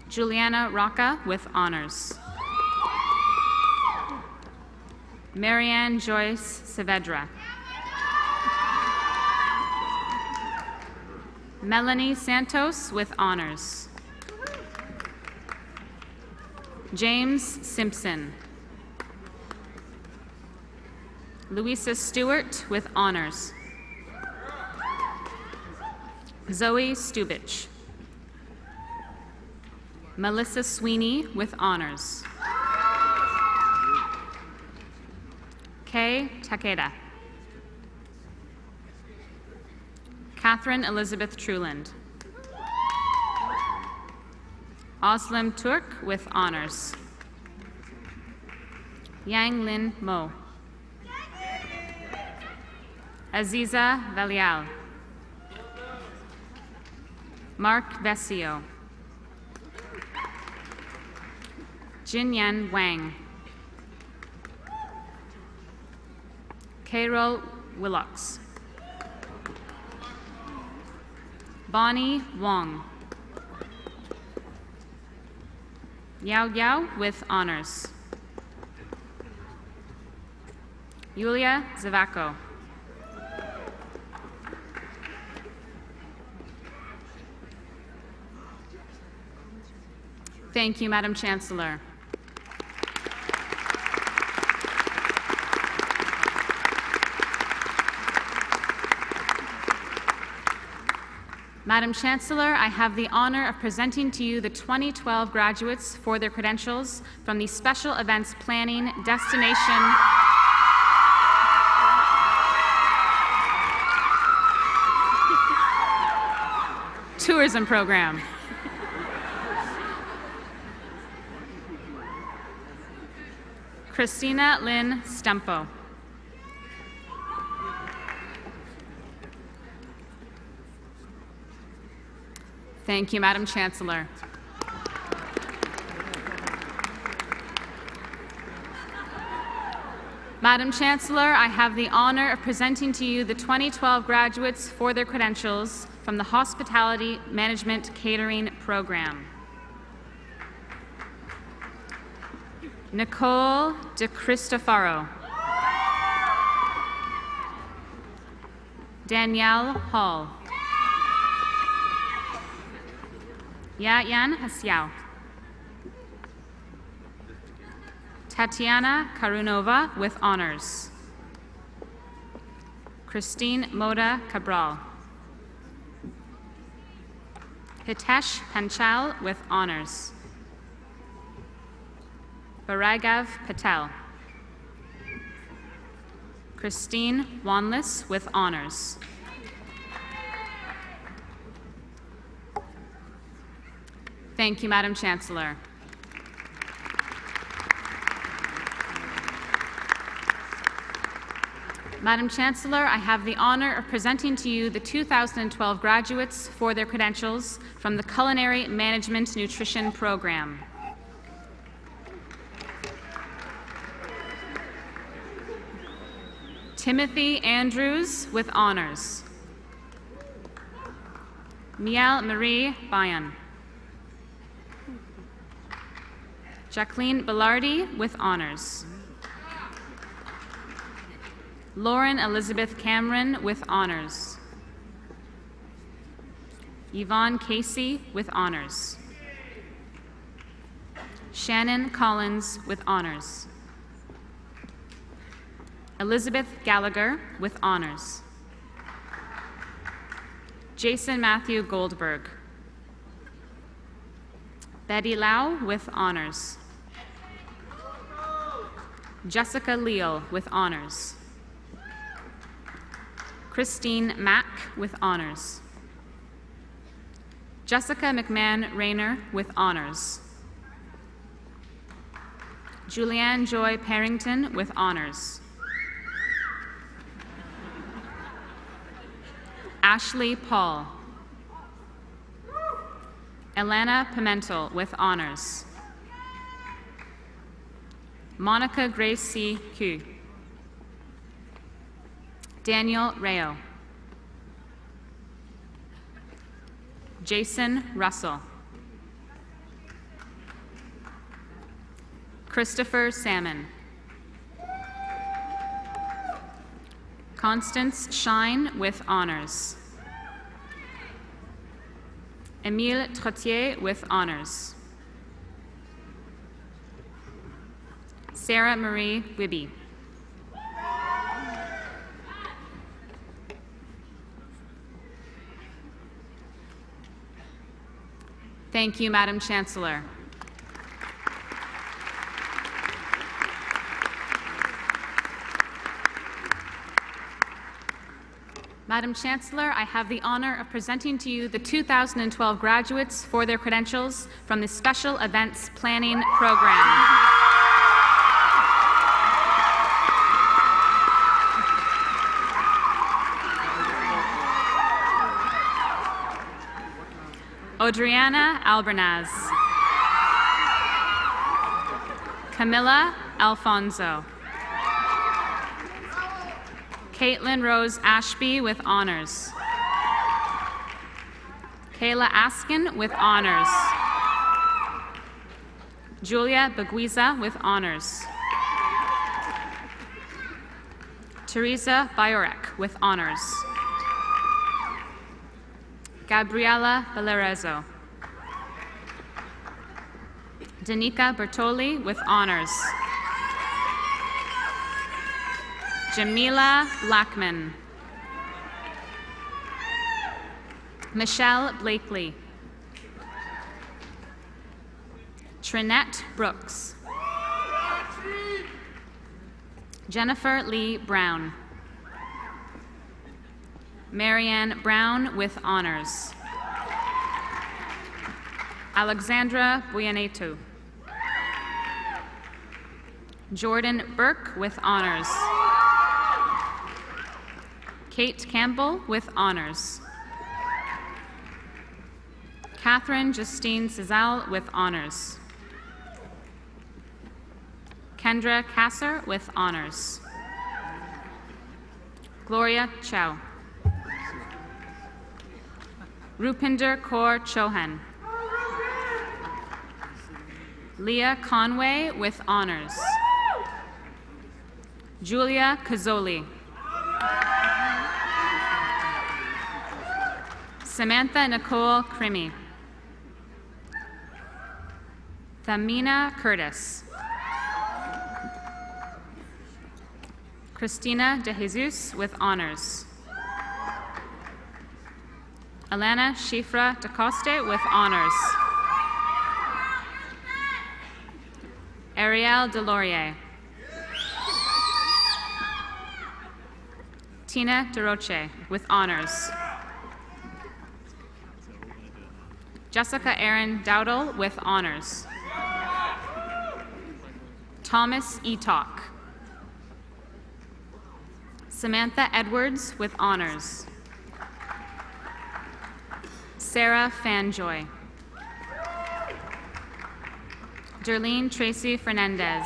Juliana Rocca with honors. Marianne Joyce Saavedra. Melanie Santos with honors. James Simpson. Louisa Stewart with honors. Zoe Stubich. Melissa Sweeney with honors. Kay Takeda. Catherine Elizabeth Truland. Oslam Turk with honors. Yang Lin Mo. Aziza Valial. Mark Vesio. Jinyan Wang. Carol Willocks. Bonnie Wong. Yao Yao with honors. Yulia Zavako. Thank you, Madam Chancellor. Madam Chancellor, I have the honor of presenting to you the 2012 graduates for their credentials from the Special Events Planning Destination Tourism Program. Christina Lynn Stumpo. Thank you, Madam Chancellor. Madam Chancellor, I have the honor of presenting to you the 2012 graduates for their credentials from the Hospitality Management Catering Program. Nicole De Cristofaro. Danielle Hall. Yayan Hasiao. Tatiana Karunova with honors. Christine Moda Cabral. Hitesh Panchal with honors. Baragav Patel. Christine Wanless with honors. Thank you, Madam Chancellor. Madam Chancellor, I have the honor of presenting to you the 2012 graduates for their credentials from the Culinary Management Nutrition Program. Timothy Andrews with honors. Miel Marie Bayan. Jacqueline Bellardi with honors. Lauren Elizabeth Cameron with honors. Yvonne Casey with honors. Shannon Collins with honors. Elizabeth Gallagher with honors. Jason Matthew Goldberg. Betty Lau with honors. Jessica Leal with honors. Christine Mack with honors. Jessica McMahon Rayner with honors. Julianne Joy Parrington with honors. Ashley Paul. Elena Pimentel with honors. Monica Grace C. Q. Daniel Rayo. Jason Russell. Christopher Salmon. Constance Shine with honors. Emile Trottier with honors. Sarah Marie Wibby. Thank you, Madam Chancellor. Madam Chancellor, I have the honor of presenting to you the 2012 graduates for their credentials from the Special Events Planning Program. Adriana Albernaz. Camilla Alfonso. Caitlin Rose Ashby with honors. Kayla Askin with honors. Julia Baguiza with honors. Teresa Bayorek with honors. Gabriela Balerezo. Danica Bertoli with honors. Jamila Blackman. Michelle Blakely. Trinette Brooks. Jennifer Lee Brown. Marianne Brown with honors. Alexandra Buyanetu. Jordan Burke with honors. Kate Campbell with honors. Catherine Justine Cizal with honors. Kendra Kasser with honors. Gloria Chow. Rupinder Kaur Chauhan. Leah Conway with honors. Julia Cazzoli. Samantha Nicole Crimmy. Thamina Curtis. Christina De Jesus with honors. Alana Shifra DeCoste with honors. Ariel Delorier. Tina DeRoche with honors. Jessica Erin Dowdle with honors. Thomas Etalk. Samantha Edwards with honors. Sarah Fanjoy. Darlene Tracy Fernandez.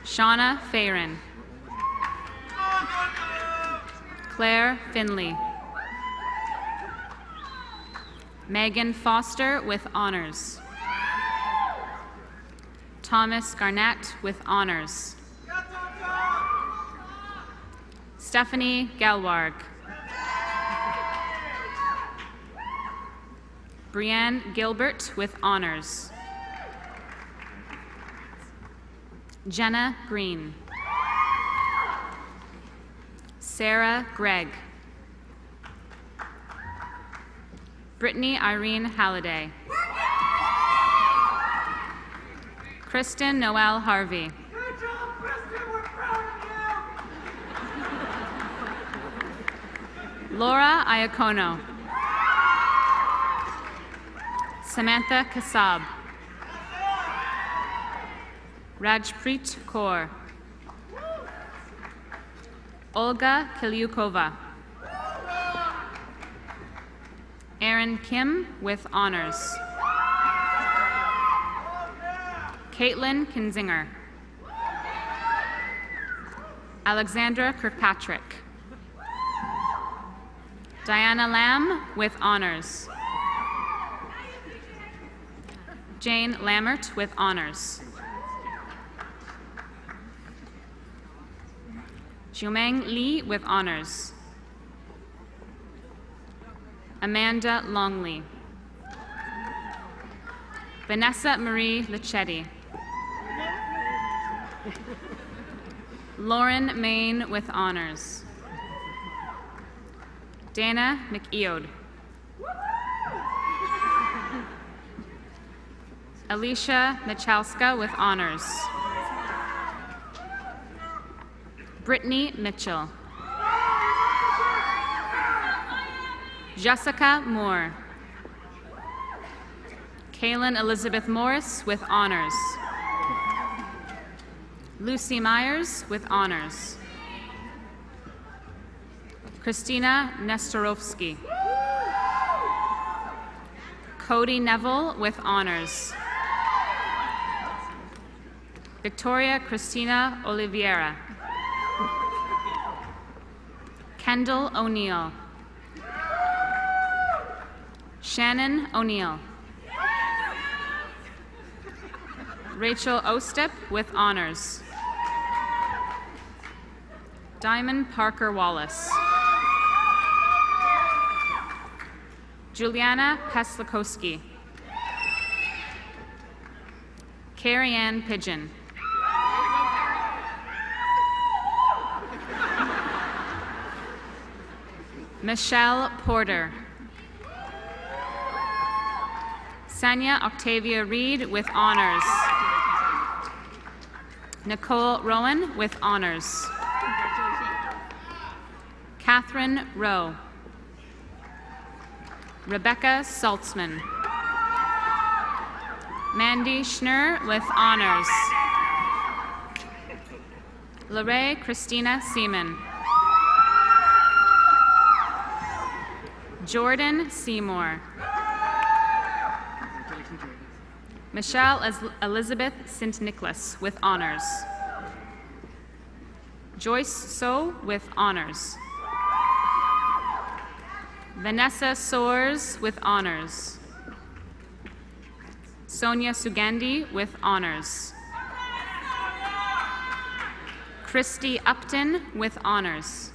Shauna Fayron. Claire Finley. Megan Foster with honors. Thomas Garnett with honors. Stephanie Galwarg. Brianne Gilbert with honors. Jenna Green. Sarah Gregg. Brittany Irene Halliday. Kristen Noel Harvey. Laura Iacono. Samantha Kassab. Rajpreet Kaur. Olga Kilyukova. Erin Kim with honors. Caitlin Kinzinger. Alexandra Kirkpatrick. Diana Lamb with honors. Jane Lammert with honors. Xiumeng Li with honors. Amanda Longley. Vanessa Marie Lichetti. Lauren Main with honors. Dana McEode. Alicia Michalska with honors. Brittany Mitchell. Jessica Moore. Kaylin Elizabeth Morris with honors. Lucy Myers with honors. Christina Nestorovsky. Cody Neville with honors. Victoria Christina Oliveira. Kendall O'Neill. Shannon O'Neill. Rachel Ostep with honors. Diamond Parker Wallace. Juliana Peslakowski. Carrie Ann Pigeon. Michelle Porter. Sanya Octavia Reed with honors. Nicole Rowan with honors. Catherine Rowe. Rebecca Saltzman. Mandy Schnur with honors. Lorraine Christina Seaman. Jordan Seymour. Michelle Elizabeth St. Nicholas with honors. Joyce So with honors. Vanessa Soares with honors. Sonia Sugandi with honors. Christy Upton with honors.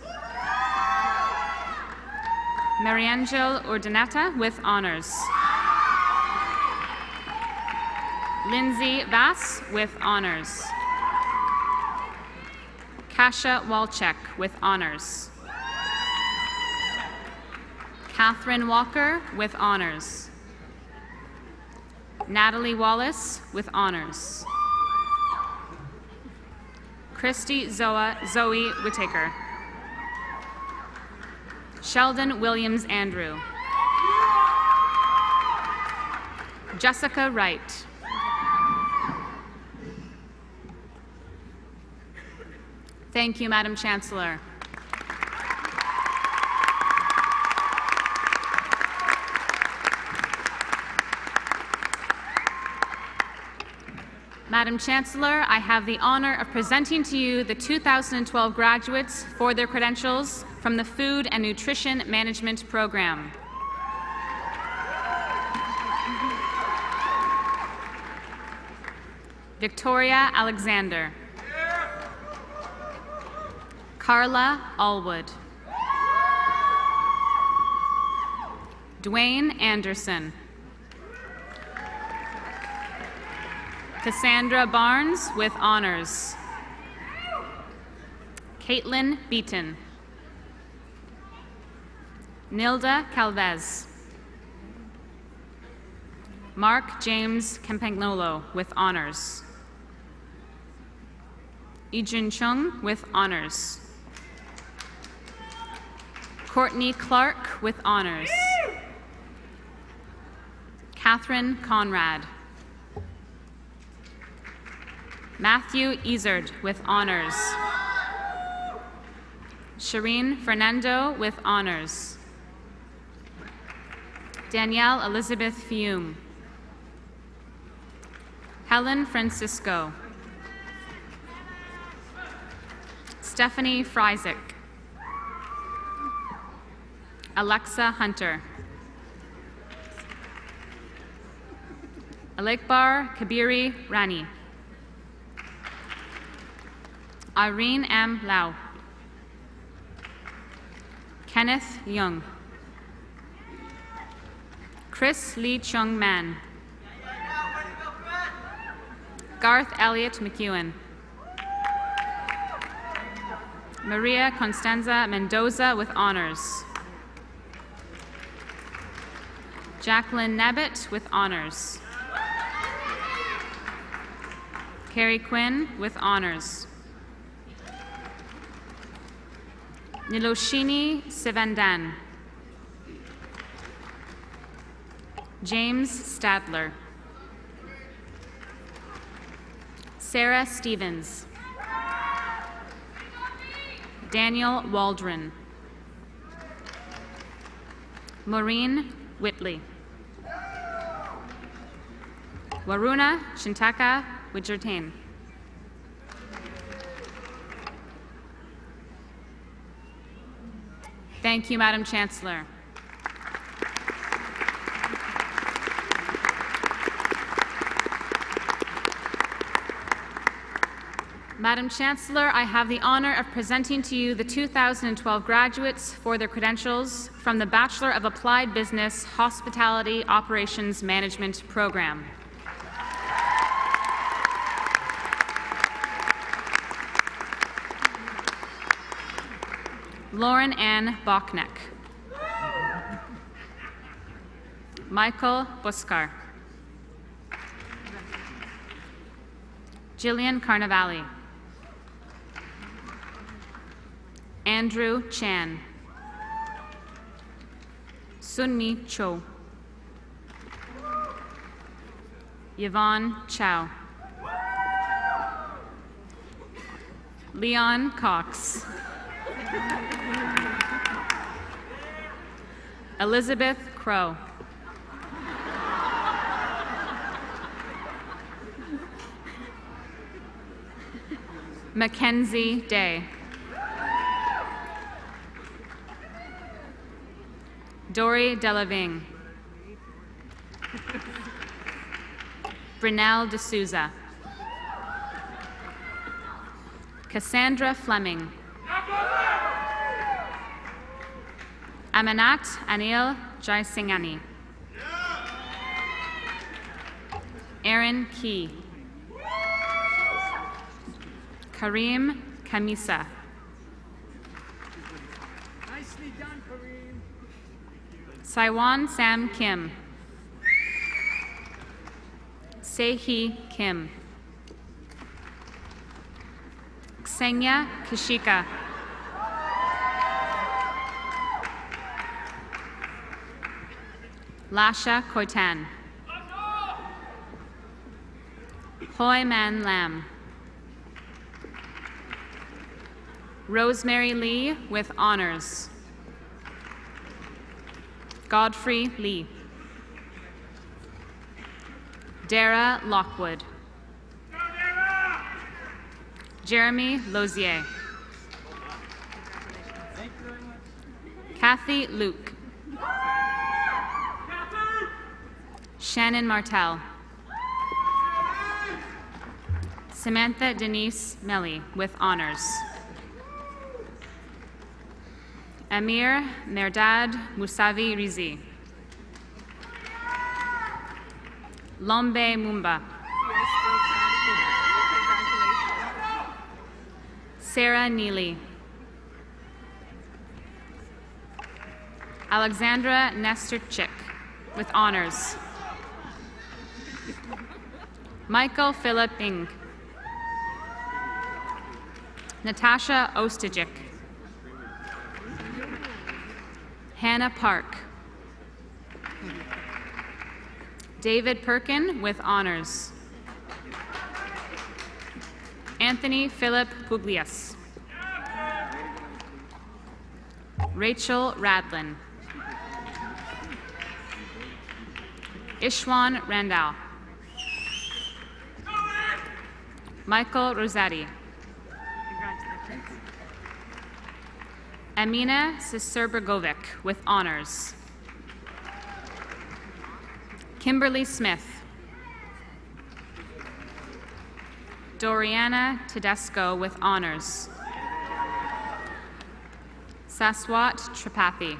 Mariangel Urdaneta with honors. Lindsay Vass with honors. Kasia Walczek with honors. Catherine Walker with honors. Natalie Wallace with honors. Christy Zoe Whittaker. Sheldon Williams Andrew. Jessica Wright. Thank you, Madam Chancellor. Madam Chancellor, I have the honor of presenting to you the 2012 graduates for their credentials from the Food and Nutrition Management Program. Victoria Alexander. Carla Allwood. Dwayne Anderson. Cassandra Barnes with honors. Caitlin Beaton. Nilda Calvez. Mark James Campagnolo with honors. Ijun Chung with honors. Courtney Clark with honors. Catherine Conrad. Matthew Ezard with honors. Shireen Fernando with honors. Danielle Elizabeth Fiume. Helen Francisco. Stephanie Friesick. Alexa Hunter. Alekbar Kabiri Rani. Irene M. Lau. Kenneth Young. Chris Lee Chung Man. Garth Elliott McEwen. Maria Constanza Mendoza with honors. Jacqueline Nabbit with honors. Carrie Quinn with honors. Niloshini Sivandan. James Stadler. Sarah Stevens. Daniel Waldron. Maureen Whitley. Waruna Shintaka Widgertain. Thank you, Madam Chancellor. Madam Chancellor, I have the honor of presenting to you the 2012 graduates for their credentials from the Bachelor of Applied Business Hospitality Operations Management program. Lauren Ann Bachneck. Michael Buskar. Jillian Carnavale. Andrew Chan. Sunmi Cho. Yvonne Chow. Leon Cox. Elizabeth Crow. Mackenzie Day. Dory Delaving. Brunel D'Souza. Cassandra Fleming. Amanat Anil Jaisinghani. Aaron Key. Kareem Kamisa. Nicely done, Kareem. Saiwan Sam Kim. Sehi Kim. Ksenia Kashika. Lasha Koitan. Hoi Man Lam. Rosemary Lee with honors. Godfrey Lee. Dara Lockwood. Jeremy Lozier. Kathy Luke. Shannon Martell. Samantha Denise Melly with honors. Amir Merdad Musavi Rizi. Lombe Mumba. Sarah Neely. Alexandra Nesterchik with honors. Michael Philip Ing. Natasha Ostajic. Hannah Park. David Perkin with honors. Anthony Philip Puglias. Rachel Radlin. Ishwan Randall. Michael Rosati. Amina Siserbergovic with honors. Kimberly Smith. Doriana Tedesco with honors. Saswat Tripathi.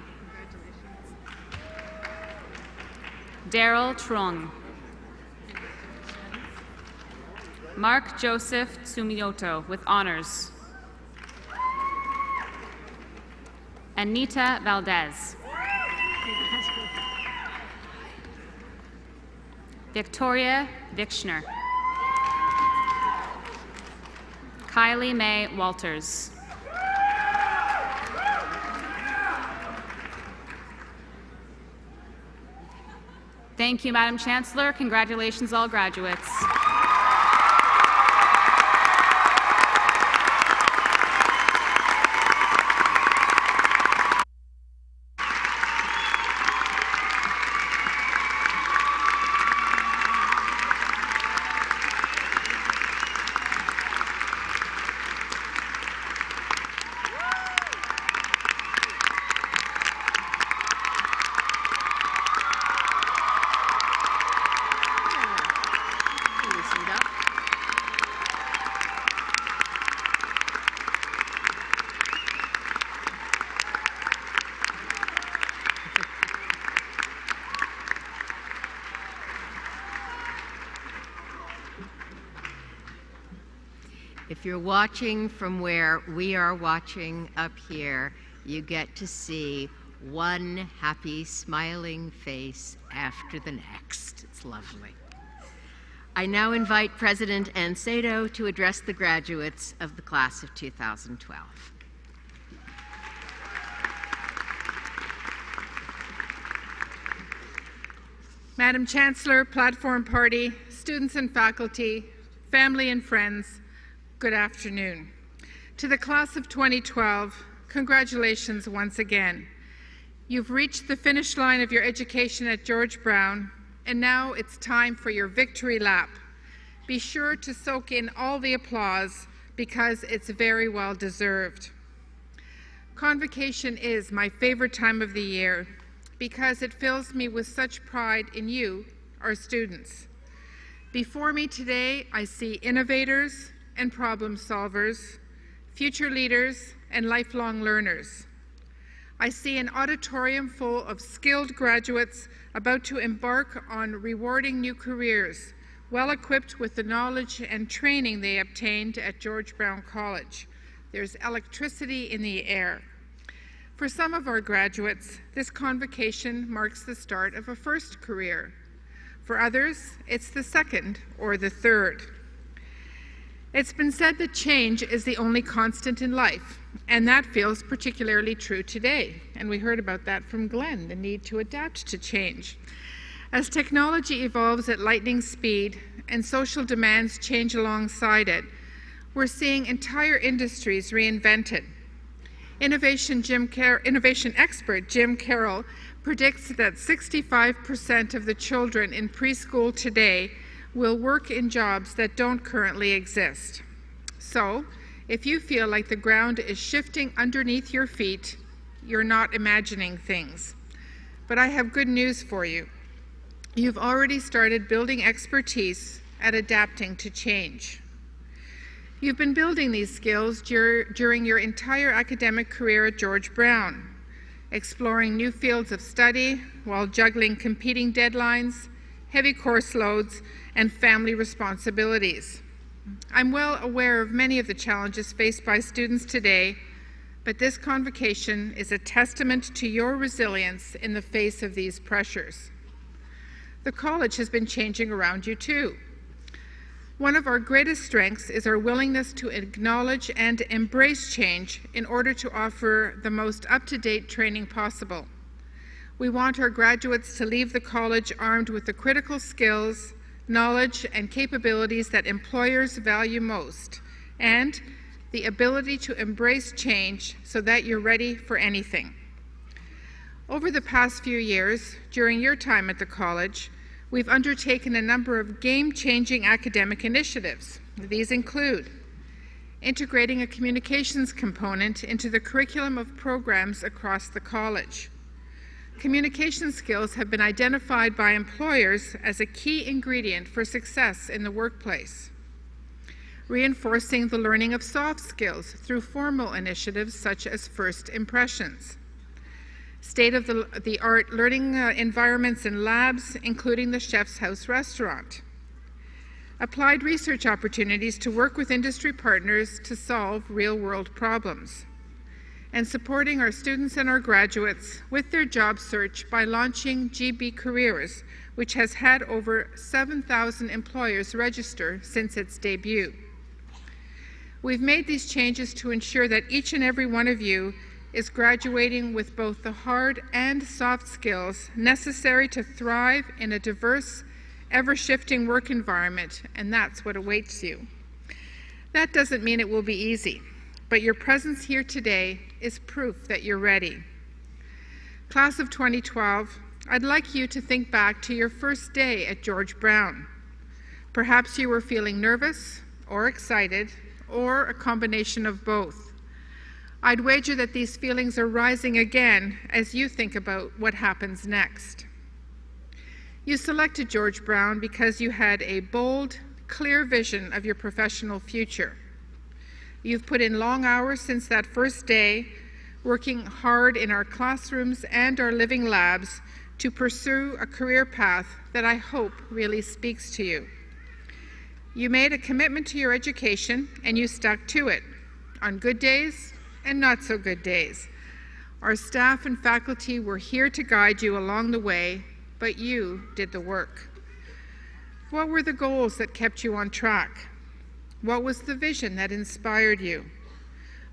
Daryl Trung. Mark Joseph Tsumioto with honors. Anita Valdez. Victoria Vichner. Kylie Mae Walters. Thank you, Madam Chancellor. Congratulations, all graduates. Loosened up. If you're watching from where we are watching up here, you get to see one happy, smiling face after the next. It's lovely. I now invite President Ann Sato to address the graduates of the class of 2012. Madam Chancellor, Platform Party, students and faculty, family and friends, good afternoon. To the class of 2012, congratulations once again. You've reached the finish line of your education at George Brown, and now it's time for your victory lap. Be sure to soak in all the applause because it's very well deserved. Convocation is my favorite time of the year because it fills me with such pride in you, our students. Before me today, I see innovators and problem solvers, future leaders and lifelong learners. I see an auditorium full of skilled graduates about to embark on rewarding new careers, well equipped with the knowledge and training they obtained at George Brown College. There's electricity in the air. For some of our graduates, this convocation marks the start of a first career. For others, it's the second or the third. It's been said that change is the only constant in life, and that feels particularly true today. And we heard about that from Glenn, the need to adapt to change. As technology evolves at lightning speed and social demands change alongside it, we're seeing entire industries reinvented. Innovation expert Jim Carroll predicts that 65% of the children in preschool today will work in jobs that don't currently exist. So, if you feel like the ground is shifting underneath your feet, you're not imagining things. But I have good news for you. You've already started building expertise at adapting to change. You've been building these skills during your entire academic career at George Brown, exploring new fields of study while juggling competing deadlines, heavy course loads, and family responsibilities. I'm well aware of many of the challenges faced by students today, but this convocation is a testament to your resilience in the face of these pressures. The college has been changing around you too. One of our greatest strengths is our willingness to acknowledge and embrace change in order to offer the most up-to-date training possible. We want our graduates to leave the college armed with the critical skills, knowledge, and capabilities that employers value most, and the ability to embrace change so that you're ready for anything. Over the past few years, during your time at the college, we've undertaken a number of game-changing academic initiatives. These include integrating a communications component into the curriculum of programs across the college. Communication skills have been identified by employers as a key ingredient for success in the workplace. Reinforcing the learning of soft skills through formal initiatives such as First Impressions. State-of-the-art learning environments and labs, including the Chef's House restaurant. applied research opportunities to work with industry partners to solve real-world problems, and supporting our students and our graduates with their job search by launching GB Careers, which has had over 7,000 employers register since its debut. We've made these changes to ensure that each and every one of you is graduating with both the hard and soft skills necessary to thrive in a diverse, ever-shifting work environment, and that's what awaits you. That doesn't mean it will be easy, but your presence here today is proof that you're ready. Class of 2012, I'd like you to think back to your first day at George Brown. Perhaps you were feeling nervous or excited, or a combination of both. I'd wager that these feelings are rising again as you think about what happens next. You selected George Brown because you had a bold, clear vision of your professional future. You've put in long hours since that first day, working hard in our classrooms and our living labs to pursue a career path that I hope really speaks to you. You made a commitment to your education and you stuck to it, on good days and not so good days. Our staff and faculty were here to guide you along the way, but you did the work. What were the goals that kept you on track? What was the vision that inspired you?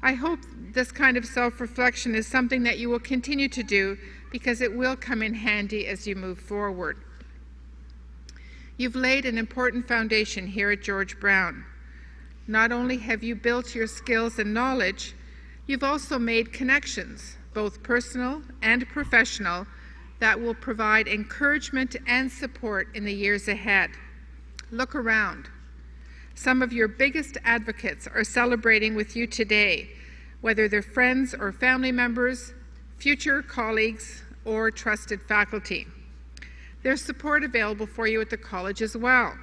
I hope this kind of self-reflection is something that you will continue to do because it will come in handy as you move forward. You've laid an important foundation here at George Brown. Not only have you built your skills and knowledge, you've also made connections, both personal and professional, that will provide encouragement and support in the years ahead. Look around. Some of your biggest advocates are celebrating with you today, whether they're friends or family members, future colleagues, or trusted faculty. There's support available for you at the college as well.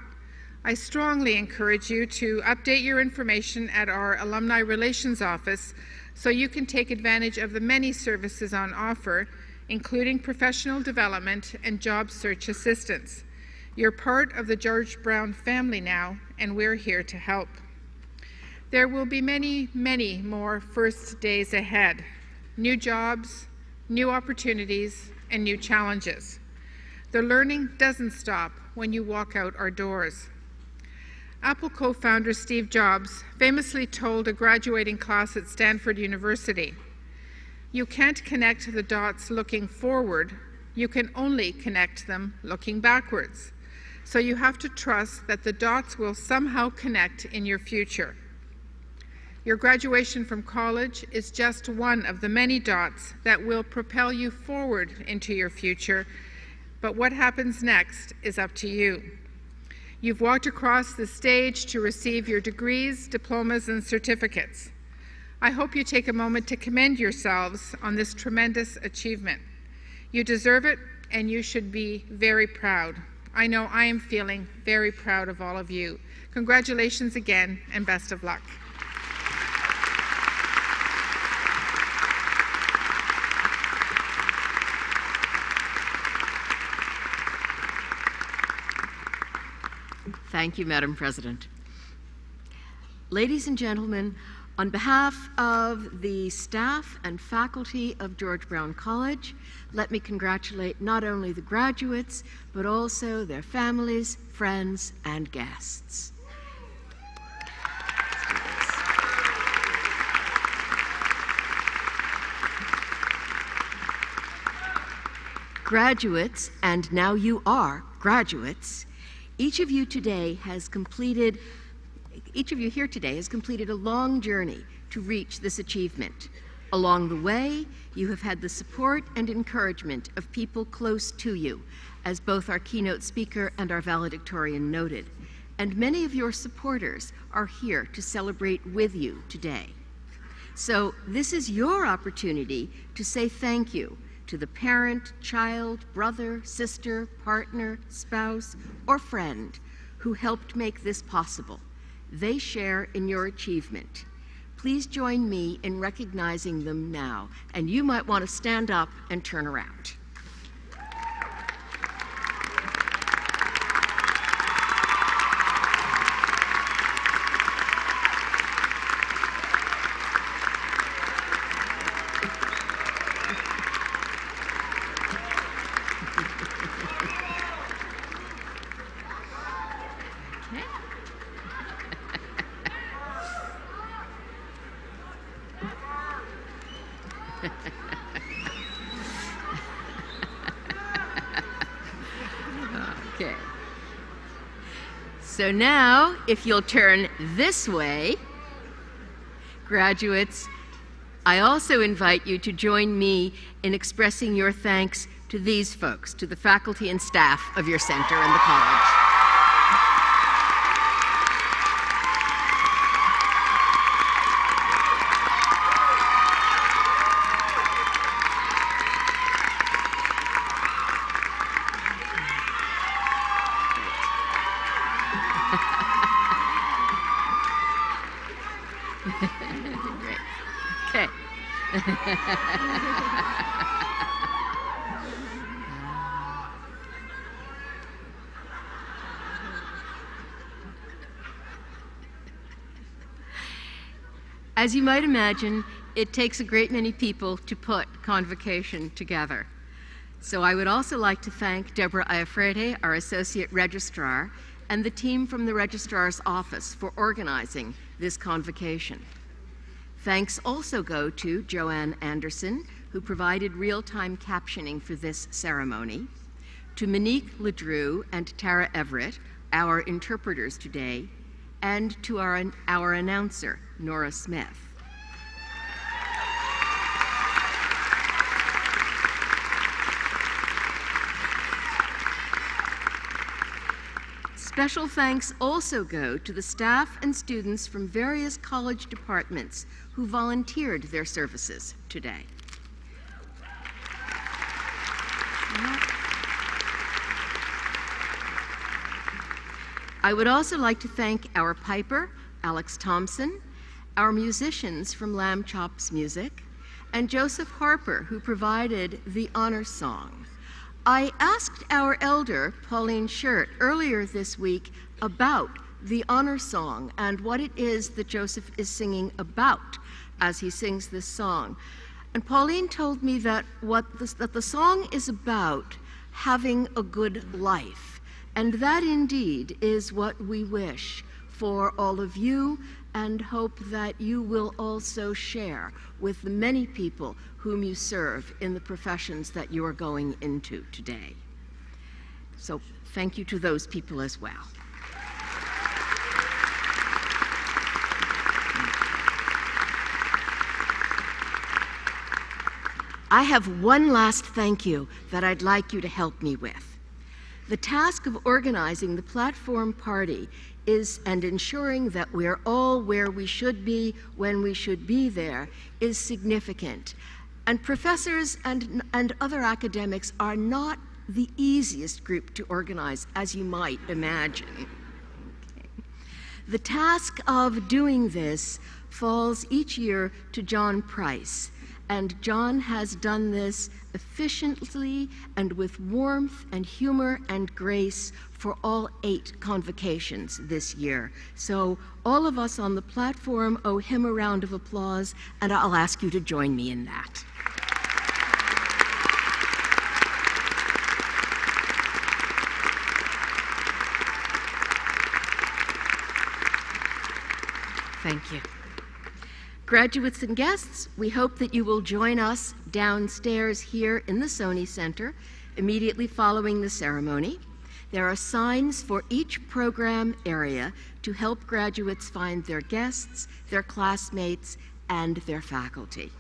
I strongly encourage you to update your information at our Alumni Relations Office so you can take advantage of the many services on offer, including professional development and job search assistance. You're part of the George Brown family now, and we're here to help. There will be many, many more first days ahead. New jobs, new opportunities, and new challenges. The learning doesn't stop when you walk out our doors. Apple co-founder Steve Jobs famously told a graduating class at Stanford University, "You can't connect the dots looking forward, you can only connect them looking backwards. So you have to trust that the dots will somehow connect in your future." Your graduation from college is just one of the many dots that will propel you forward into your future, but what happens next is up to you. You've walked across the stage to receive your degrees, diplomas, and certificates. I hope you take a moment to commend yourselves on this tremendous achievement. You deserve it, and you should be very proud. I know I am feeling very proud of all of you. Congratulations again, and best of luck. Thank you, Madam President. Ladies and gentlemen, on behalf of the staff and faculty of George Brown College, let me congratulate not only the graduates, but also their families, friends, and guests. Graduates, and now you are graduates, each of you here today has completed a long journey to reach this achievement. Along the way, you have had the support and encouragement of people close to you, as both our keynote speaker and our valedictorian noted. And many of your supporters are here to celebrate with you today. So this is your opportunity to say thank you to the parent, child, brother, sister, partner, spouse, or friend who helped make this possible. They share in your achievement. Please join me in recognizing them now, and you might want to stand up and turn around. Okay. So now, if you'll turn this way, graduates, I also invite you to join me in expressing your thanks to these folks, to the faculty and staff of your center and the college. Great. Okay. As you might imagine, it takes a great many people to put convocation together. So I would also like to thank Deborah Iafrete, our Associate Registrar, and the team from the Registrar's Office for organizing this convocation. Thanks also go to Joanne Anderson, who provided real-time captioning for this ceremony, to Monique Ledrew and Tara Everett, our interpreters today, and to our announcer, Nora Smith. Special thanks also go to the staff and students from various college departments who volunteered their services today. I would also like to thank our piper, Alex Thompson, our musicians from Lamb Chops Music, and Joseph Harper, who provided the honor song. I asked our elder, Pauline Shirt, earlier this week about the honor song and what it is that Joseph is singing about as he sings this song. And Pauline told me that that the song is about having a good life. And that indeed is what we wish for all of you, and hope that you will also share with the many people whom you serve in the professions that you are going into today. So thank you to those people as well. I have one last thank you that I'd like you to help me with. The task of organizing the platform party and ensuring that we're all where we should be when we should be there is significant. And professors and other academics are not the easiest group to organize, as you might imagine. Okay. The task of doing this falls each year to John Price. And John has done this efficiently and with warmth and humor and grace for all 8 convocations this year. So all of us on the platform owe him a round of applause, and I'll ask you to join me in that. Thank you. Graduates and guests, we hope that you will join us downstairs here in the Sony Center immediately following the ceremony. There are signs for each program area to help graduates find their guests, their classmates, and their faculty.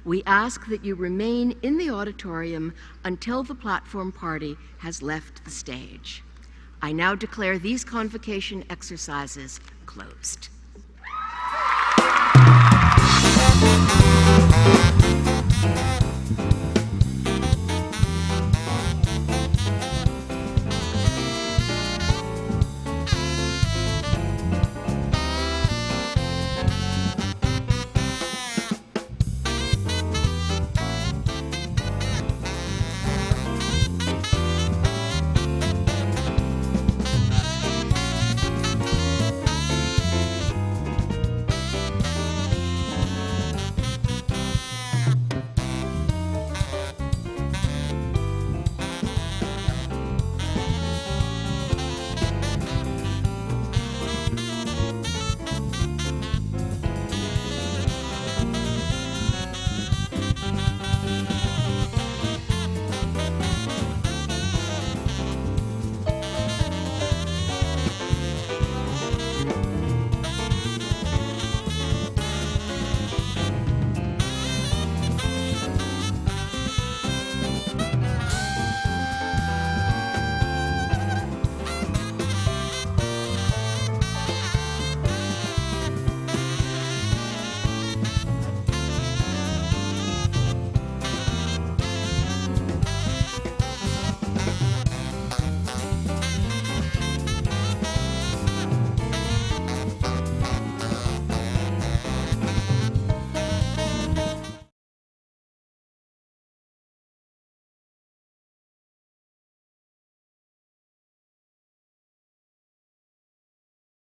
We ask that you remain in the auditorium until the platform party has left the stage. I now declare these convocation exercises closed.